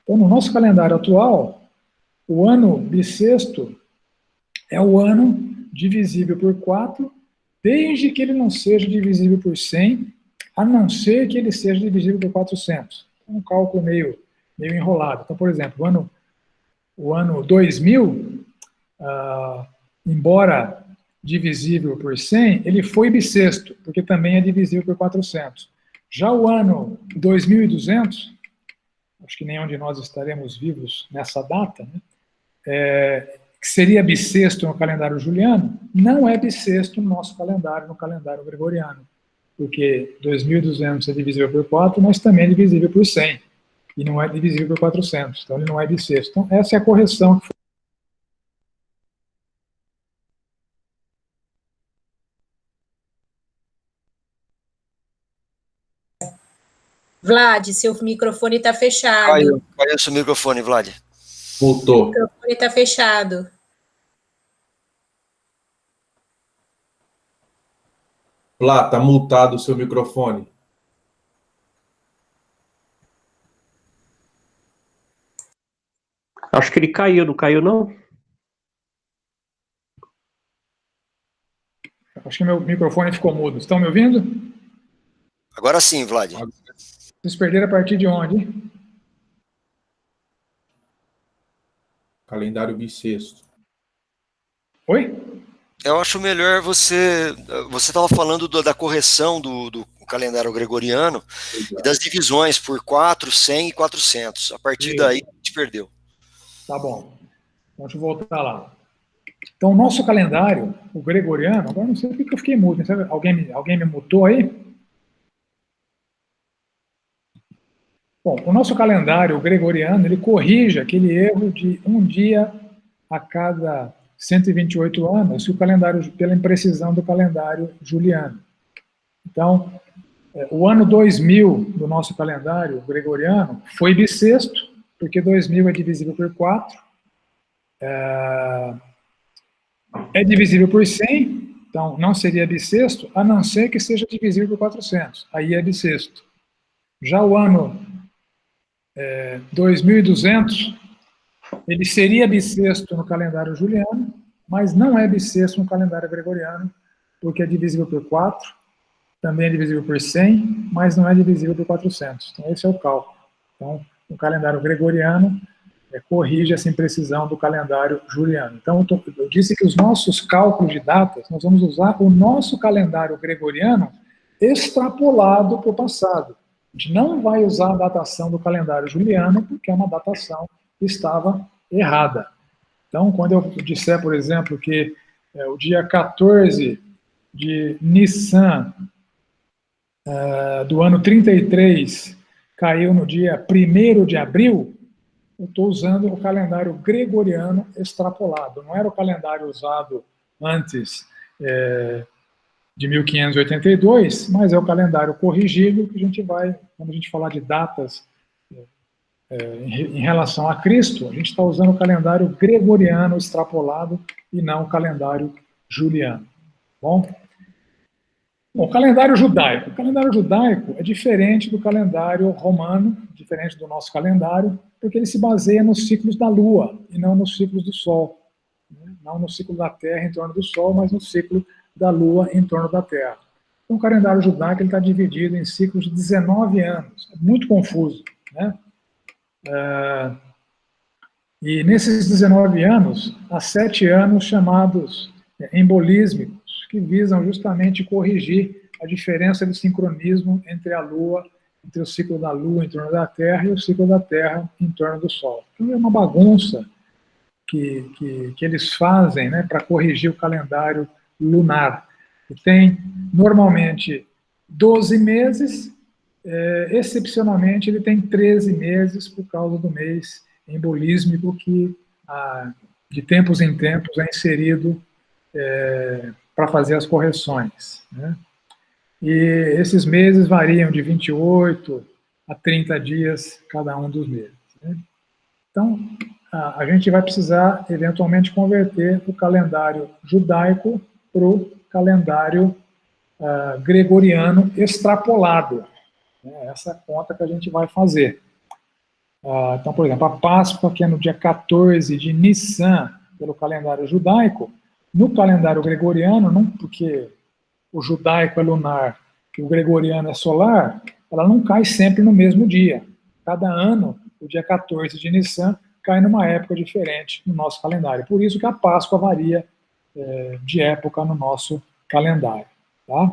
Então, no nosso calendário atual, o ano bissexto é o ano divisível por 4, desde que ele não seja divisível por 100, a não ser que ele seja divisível por 400. É um cálculo meio enrolado. Então, por exemplo, o ano 2000, embora divisível por 100, ele foi bissexto, porque também é divisível por 400. Já o ano 2200, acho que nenhum de nós estaremos vivos nessa data, né? Que seria bissexto no calendário juliano, não é bissexto no nosso calendário, no calendário gregoriano, porque 2200 é divisível por 4, mas também é divisível por 100, e não é divisível por 400, então ele não é bissexto. Então, essa é a correção que foi. Vlad, seu microfone está fechado. Caiu seu microfone, Vlad. Voltou. O microfone está fechado. Lá, está multado o seu microfone. Acho que ele caiu, não caiu, não? Acho que meu microfone ficou mudo. Estão me ouvindo? Agora sim, Vlad. Vocês perderam a partir de onde, hein? Calendário bissexto. Oi? Eu acho melhor você estava falando da correção do calendário gregoriano e das divisões por 4, 100 e 400. A partir daí, a gente perdeu. Tá bom. Vamos voltar lá. Então, o nosso calendário, o gregoriano, agora não sei por que eu fiquei mudo. Sabe? Alguém me mutou aí? Bom, o nosso calendário gregoriano, ele corrige aquele erro de um dia a cada 128 anos, o calendário, pela imprecisão do calendário juliano. Então, o ano 2000 do nosso calendário gregoriano foi bissexto, porque 2000 é divisível por 4, é divisível por 100, então não seria bissexto, a não ser que seja divisível por 400, aí é bissexto. Já o ano 2200, ele seria bissexto no calendário juliano, mas não é bissexto no calendário gregoriano, porque é divisível por 4, também é divisível por 100, mas não é divisível por 400. Então, esse é o cálculo. Então, o calendário gregoriano corrige essa imprecisão do calendário juliano. Então, eu disse que os nossos cálculos de datas, nós vamos usar o nosso calendário gregoriano extrapolado para o passado. A gente não vai usar a datação do calendário juliano, porque é uma datação que estava errada. Então, quando eu disser, por exemplo, que o dia 14 de Nissan do ano 33 caiu no dia 1º de abril, eu estou usando o calendário gregoriano extrapolado. Não era o calendário usado antes de 1582, mas é o calendário corrigido que a gente vai, quando a gente falar de datas em relação a Cristo, a gente está usando o calendário gregoriano extrapolado e não o calendário juliano. Bom, o calendário judaico. O calendário judaico é diferente do calendário romano, diferente do nosso calendário, porque ele se baseia nos ciclos da Lua e não nos ciclos do Sol. Não no ciclo da Terra em torno do Sol, mas no ciclo da Lua em torno da Terra. Então, o calendário judaico está dividido em ciclos de 19 anos. É muito confuso, né? E nesses 19 anos, há 7 anos chamados embolísmicos, que visam justamente corrigir a diferença de sincronismo entre a Lua, entre o ciclo da Lua em torno da Terra e o ciclo da Terra em torno do Sol. Então é uma bagunça que eles fazem, né, para corrigir o calendário lunar. Que tem, normalmente, 12 meses, excepcionalmente ele tem 13 meses por causa do mês embolísmico que, de tempos em tempos, é inserido para fazer as correções, né? E esses meses variam de 28 a 30 dias cada um dos meses, né? Então, a gente vai precisar, eventualmente, converter o calendário judaico para o calendário gregoriano extrapolado. Essa conta que a gente vai fazer. Então, por exemplo, a Páscoa, que é no dia 14 de Nissan, pelo calendário judaico, no calendário gregoriano, não, porque o judaico é lunar e o gregoriano é solar, ela não cai sempre no mesmo dia. Cada ano, o dia 14 de Nissan cai numa época diferente no nosso calendário. Por isso que a Páscoa varia de época no nosso calendário. Tá?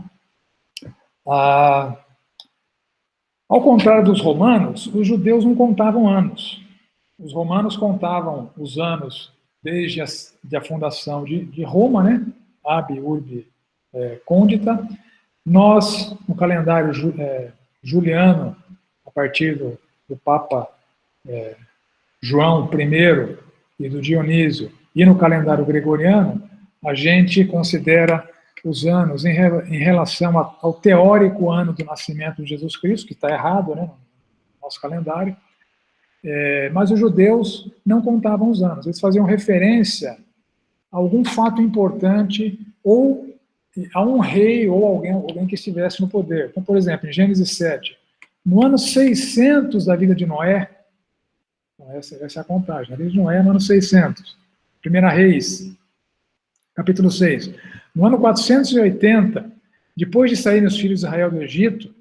Ao contrário dos romanos, os judeus não contavam anos. Os romanos contavam os anos desde a fundação de Roma, né? Ab urbi condita. Nós, no calendário juliano, a partir do Papa João I e do Dionísio, e no calendário gregoriano, a gente considera os anos em relação ao teórico ano do nascimento de Jesus Cristo, que está errado, né, no nosso calendário, mas os judeus não contavam os anos, eles faziam referência a algum fato importante ou a um rei ou alguém que estivesse no poder. Então, por exemplo, em Gênesis 7, no ano 600 da vida de Noé, então essa é a contagem, a vida de Noé é no ano 600, 1 Reis, capítulo 6. No ano 480, depois de saírem os filhos de Israel do Egito,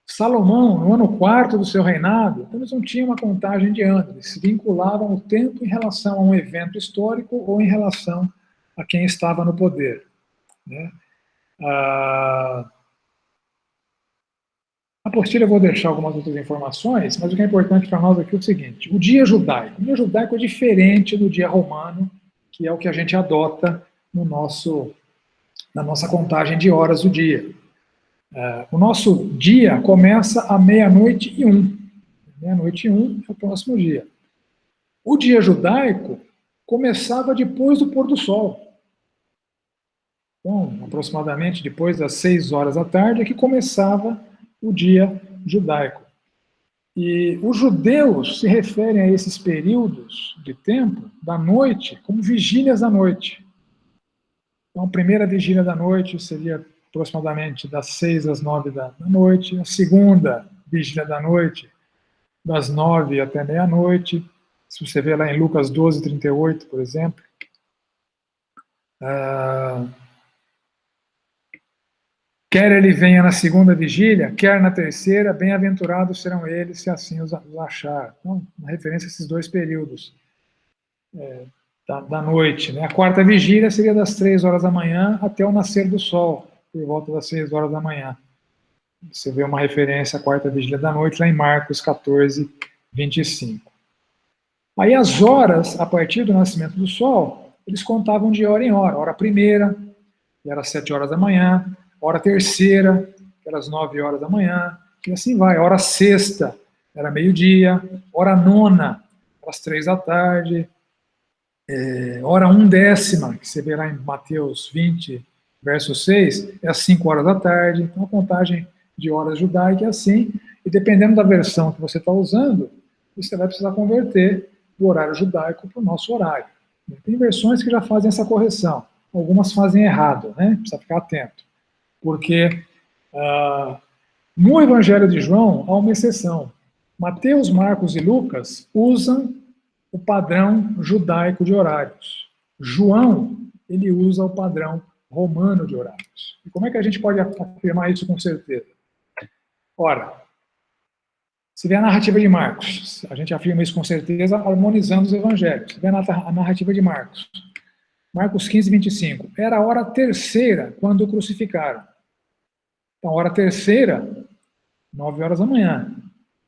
Salomão, no ano 4º do seu reinado, então eles não tinham uma contagem de anos, eles se vinculavam o tempo em relação a um evento histórico ou em relação a quem estava no poder, né? A apostila eu vou deixar algumas outras informações, mas o que é importante para nós aqui é o seguinte: o dia judaico. O dia judaico é diferente do dia romano, que é o que a gente adota na nossa contagem de horas do dia. O nosso dia começa à 00:01. 00:01 é o próximo dia. O dia judaico começava depois do pôr do sol. Então, aproximadamente depois das 6 horas da tarde é que começava o dia judaico. E os judeus se referem a esses períodos de tempo da noite como vigílias da noite. Então, a primeira vigília da noite seria aproximadamente das 6 às 9 da noite, a segunda vigília da noite, das 9 até meia-noite. Se você vê lá em Lucas 12, 38, por exemplo, quer ele venha na segunda vigília, quer na terceira, bem-aventurados serão eles, se assim os achar. Então, uma referência a esses dois períodos da noite. Né? A quarta vigília seria das 3 horas da manhã até o nascer do sol, por volta das 6 horas da manhã. Você vê uma referência à quarta vigília da noite, lá em Marcos 14, 25. Aí as horas, a partir do nascimento do sol, eles contavam de hora em hora. Hora primeira, que era às 7 horas da manhã, hora terceira, que era às 9 horas da manhã, e assim vai. Hora sexta, era meio-dia, hora nona, às 3 da tarde, hora 1/10, que você vê lá em Mateus 20, verso 6, é às 5 horas da tarde. Então, a contagem de horas judaica é assim, e dependendo da versão que você está usando, você vai precisar converter do horário judaico para o nosso horário. Tem versões que já fazem essa correção, algumas fazem errado, né? Precisa ficar atento. Porque no Evangelho de João há uma exceção. Mateus, Marcos e Lucas usam o padrão judaico de horários. João, ele usa o padrão romano de horários. E como é que a gente pode afirmar isso com certeza? Ora, se vê a narrativa de Marcos, a gente afirma isso com certeza harmonizando os evangelhos. Se vê a narrativa de Marcos, Marcos 15, 25, era a hora terceira quando o crucificaram. Então, a hora terceira, 9 horas da manhã.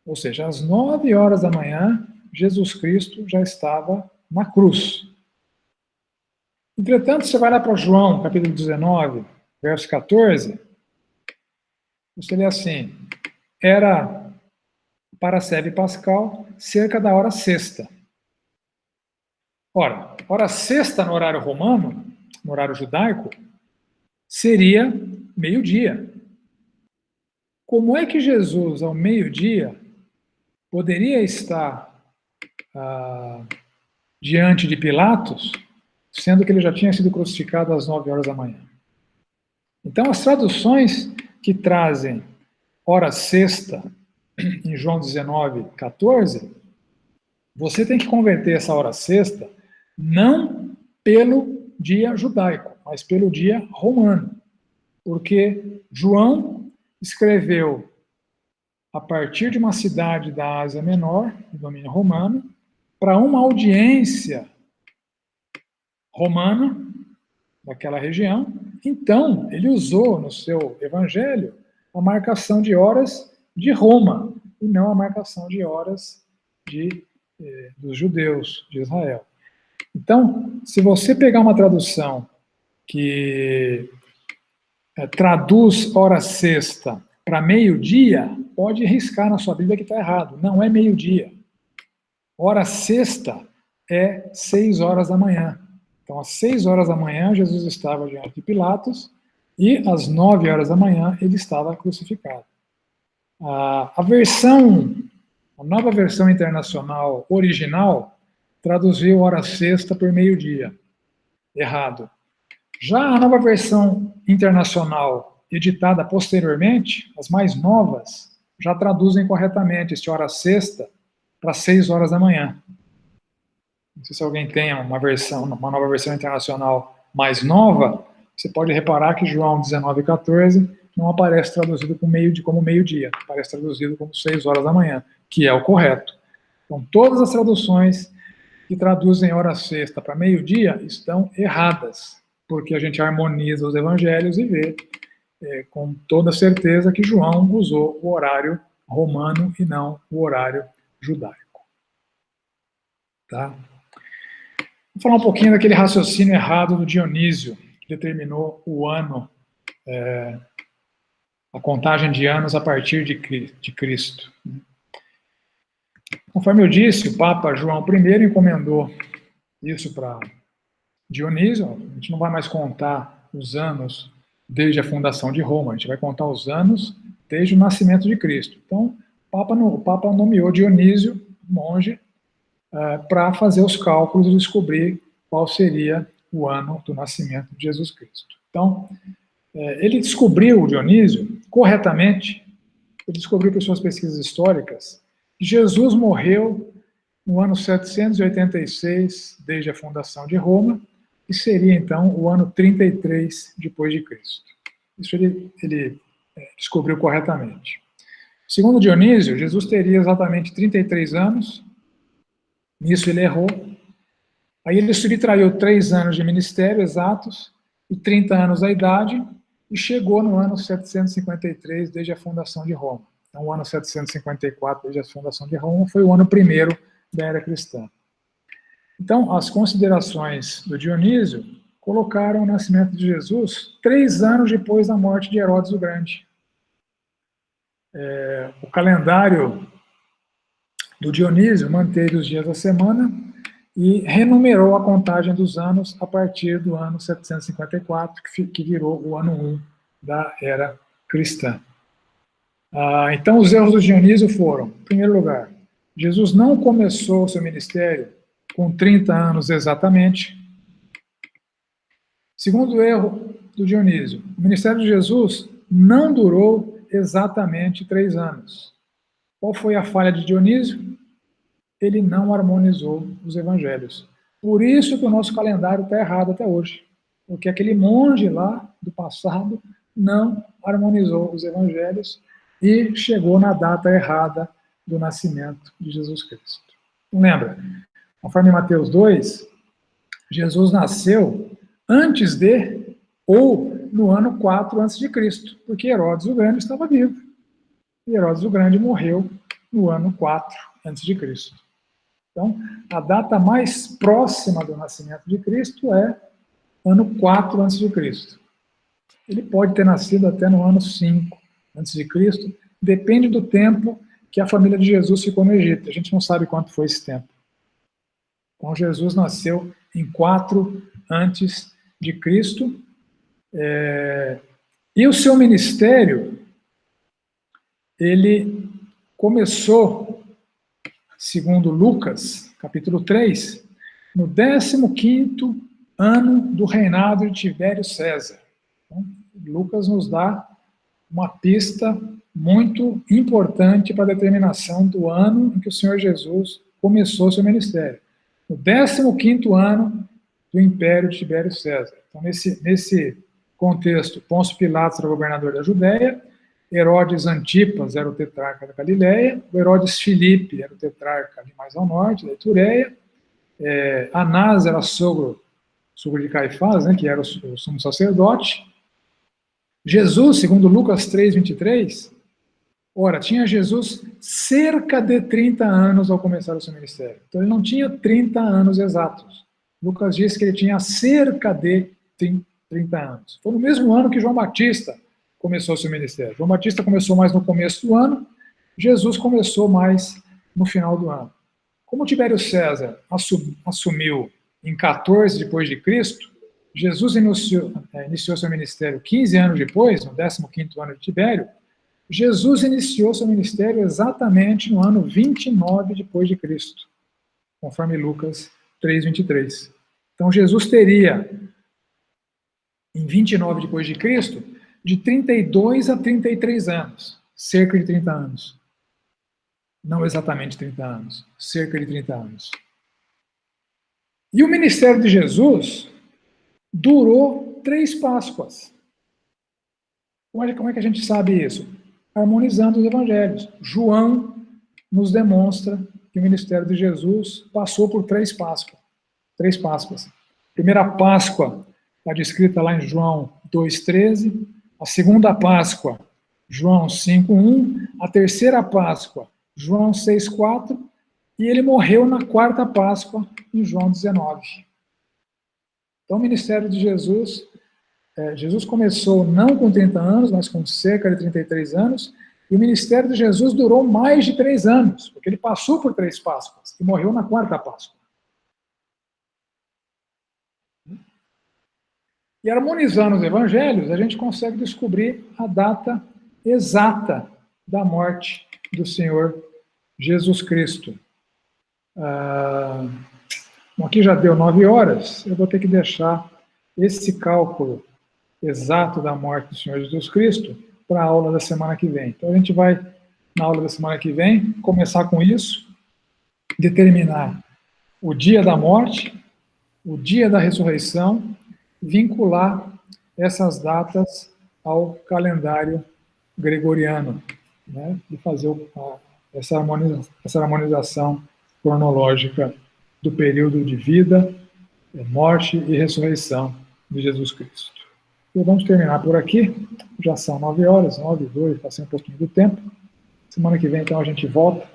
Ou seja, às 9 horas da manhã, Jesus Cristo já estava na cruz. Entretanto, você vai lá para João, capítulo 19, verso 14, você lê assim, era para a sebe pascal cerca da hora sexta. Ora, hora sexta no horário romano, no horário judaico, seria meio-dia. Como é que Jesus, ao meio-dia, poderia estar diante de Pilatos, sendo que ele já tinha sido crucificado às 9 horas da manhã? Então, as traduções que trazem hora sexta, em João 19, 14, você tem que converter essa hora sexta não pelo dia judaico, mas pelo dia romano. Porque João escreveu a partir de uma cidade da Ásia Menor, do domínio romano, para uma audiência romana daquela região. Então, ele usou no seu evangelho a marcação de horas de Roma, e não a marcação de horas dos judeus, de Israel. Então, se você pegar uma tradução que traduz hora sexta para meio-dia, pode riscar na sua Bíblia que está errado. Não é meio-dia. Hora sexta é 6 horas da manhã. Então, às 6 horas da manhã, Jesus estava diante de Pilatos, e às 9 horas da manhã, ele estava crucificado. A nova versão internacional original traduziu hora sexta por meio-dia. Errado. Já a nova versão internacional editada posteriormente, as mais novas, já traduzem corretamente esse hora sexta para 6 horas da manhã. Não sei se alguém tem uma nova versão internacional mais nova, você pode reparar que João 19:14 não aparece traduzido como meio-dia, aparece traduzido como 6 horas da manhã, que é o correto. Então, todas as traduções que traduzem hora sexta para meio-dia estão erradas, porque a gente harmoniza os evangelhos e vê com toda certeza que João usou o horário romano e não o horário judaico. Tá? Vou falar um pouquinho daquele raciocínio errado do Dionísio, que determinou o ano, a contagem de anos a partir de Cristo. Conforme eu disse, o Papa João I encomendou isso para Dionísio. A gente não vai mais contar os anos desde a fundação de Roma, a gente vai contar os anos desde o nascimento de Cristo. Então, o o Papa nomeou Dionísio, monge, para fazer os cálculos e descobrir qual seria o ano do nascimento de Jesus Cristo. Então, ele descobriu, Dionísio, corretamente, ele descobriu por suas pesquisas históricas, que Jesus morreu no ano 786, desde a fundação de Roma, que seria, então, o ano 33 depois de Cristo. Isso ele descobriu corretamente. Segundo Dionísio, Jesus teria exatamente 33 anos, nisso ele errou. Aí ele subtraiu 3 anos de ministério exatos e 30 anos da idade e chegou no ano 753, desde a fundação de Roma. Então, o ano 754, desde a fundação de Roma, foi o ano primeiro da era cristã. Então, as considerações do Dionísio colocaram o nascimento de Jesus 3 anos depois da morte de Herodes o Grande. O calendário do Dionísio manteve os dias da semana e renumerou a contagem dos anos a partir do ano 754, que virou o ano 1 da era cristã. Então, os erros do Dionísio foram, em primeiro lugar, Jesus não começou o seu ministério com 30 anos exatamente. Segundo erro do Dionísio, o ministério de Jesus não durou exatamente 3 anos. Qual foi a falha de Dionísio? Ele não harmonizou os evangelhos. Por isso que o nosso calendário está errado até hoje. Porque aquele monge lá do passado não harmonizou os evangelhos e chegou na data errada do nascimento de Jesus Cristo. Lembra, conforme Mateus 2, Jesus nasceu antes de, ou no ano 4 a.C., porque Herodes o Grande estava vivo. E Herodes o Grande morreu no ano 4 a.C. Então, a data mais próxima do nascimento de Cristo é ano 4 a.C. Ele pode ter nascido até no ano 5 a.C., depende do tempo que a família de Jesus ficou no Egito. A gente não sabe quanto foi esse tempo. Então, Jesus nasceu em 4 a.C., e o seu ministério, ele começou, segundo Lucas, capítulo 3, no 15º ano do reinado de Tibério César. Então, Lucas nos dá uma pista muito importante para a determinação do ano em que o Senhor Jesus começou seu ministério. No 15º ano do Império de Tibério César. Então, nesse contexto, Pôncio Pilatos era o governador da Judéia, Herodes Antipas era o tetrarca da Galileia, o Herodes Filipe era o tetrarca ali mais ao norte, da Itureia, Anás era sogro de Caifás, né, que era o sumo sacerdote. Jesus, segundo Lucas 3:23, tinha Jesus cerca de 30 anos ao começar o seu ministério. Então ele não tinha 30 anos exatos. Lucas diz que ele tinha cerca de 30 anos. Foi no mesmo ano que João Batista começou o seu ministério. João Batista começou mais no começo do ano, Jesus começou mais no final do ano. Como Tibério César assumiu em 14 depois de Cristo, Jesus iniciou seu ministério 15 anos depois, no 15º ano de Tibério. Jesus iniciou seu ministério exatamente no ano 29 depois de Cristo, conforme Lucas 3:23. Então Jesus teria, em 29 depois de Cristo, de 32 a 33 anos, cerca de 30 anos. Não exatamente 30 anos, cerca de 30 anos. E o ministério de Jesus durou 3 Páscoas. Como é que a gente sabe isso? Harmonizando os evangelhos. João nos demonstra que o ministério de Jesus passou por 3 Páscoas. 3 Páscoas. A primeira Páscoa está descrita lá em João 2:13. A segunda Páscoa, João 5:1. A terceira Páscoa, João 6:4. E ele morreu na quarta Páscoa, em João 19. Então, o ministério de Jesus, Jesus começou não com 30 anos, mas com cerca de 33 anos, e o ministério de Jesus durou mais de 3 anos, porque ele passou por 3 Páscoas e morreu na quarta Páscoa. E harmonizando os evangelhos, a gente consegue descobrir a data exata da morte do Senhor Jesus Cristo. Bom, aqui já deu 9 horas, eu vou ter que deixar esse cálculo exato da morte do Senhor Jesus Cristo para a aula da semana que vem. Então a gente vai, na aula da semana que vem, começar com isso, determinar o dia da morte, o dia da ressurreição, vincular essas datas ao calendário gregoriano, né, e fazer essa harmonização cronológica do período de vida, morte e ressurreição de Jesus Cristo. E vamos terminar por aqui, já são 9 horas, 9h02, passei um pouquinho do tempo. Semana que vem, então, a gente volta.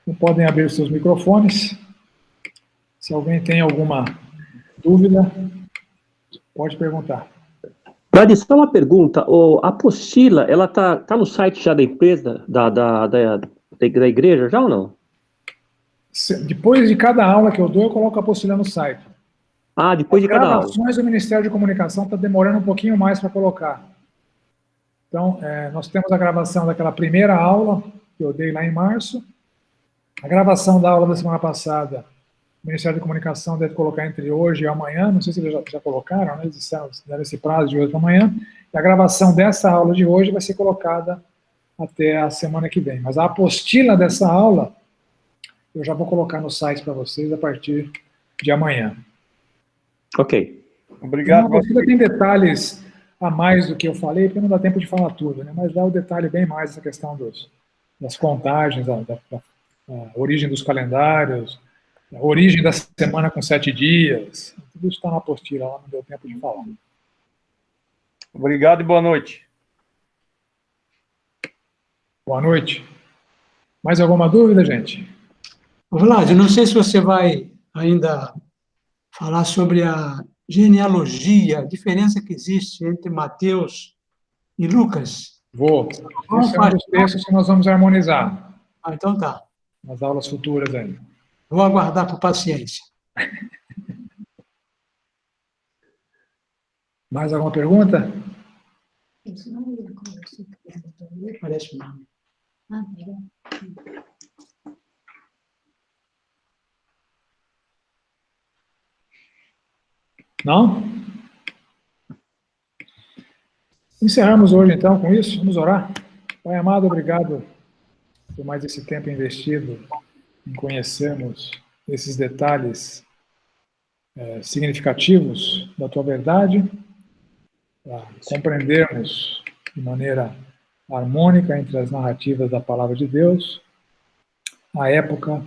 Não podem abrir os seus microfones. Se alguém tem alguma dúvida, pode perguntar. Brad, só uma pergunta. A apostila, ela tá no site já da empresa, da igreja, já ou não? Depois de cada aula que eu dou, eu coloco a apostila no site. Depois de cada aula. As gravações do Ministério de Comunicação está demorando um pouquinho mais para colocar. Então, nós temos a gravação daquela primeira aula que eu dei lá em março. A gravação da aula da semana passada, o Ministério de Comunicação deve colocar entre hoje e amanhã. Não sei se eles já colocaram, né? Eles deram esse prazo de hoje para amanhã. E a gravação dessa aula de hoje vai ser colocada até a semana que vem. Mas a apostila dessa aula, eu já vou colocar no site para vocês a partir de amanhã. Ok. Obrigado. A apostila tem detalhes a mais do que eu falei, porque não dá tempo de falar tudo, né? Mas dá o detalhe bem mais essa questão das contagens, da origem dos calendários, a origem da semana com 7 dias. Tudo isso está na apostila, lá não deu tempo de falar. Obrigado e boa noite. Boa noite. Mais alguma dúvida, gente? Vlad, não sei se você vai ainda falar sobre a genealogia, a diferença que existe entre Mateus e Lucas. Vou. Esse é um dos textos que nós vamos harmonizar. Então tá. Nas aulas futuras ainda. Vou aguardar com paciência. Mais alguma pergunta? Parece não. Não? Encerramos hoje, então, com isso. Vamos orar. Pai amado, obrigado por mais esse tempo investido em conhecermos esses detalhes significativos da Tua verdade, para compreendermos de maneira harmônica entre as narrativas da Palavra de Deus, a época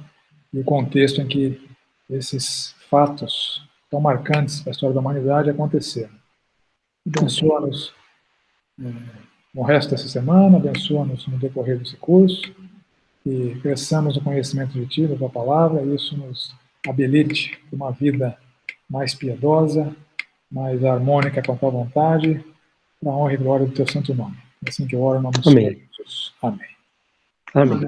e o contexto em que esses fatos tão marcantes para a história da humanidade aconteceram. Abençoa-nos no resto dessa semana, abençoa-nos no decorrer desse curso, e cresçamos no conhecimento de Ti, da Tua Palavra, e isso nos habilite para uma vida mais piedosa, mais harmônica com a Tua vontade, para a honra e glória do Teu santo nome. Assim que eu oro, em nome do Senhor Jesus. Amém. Amém.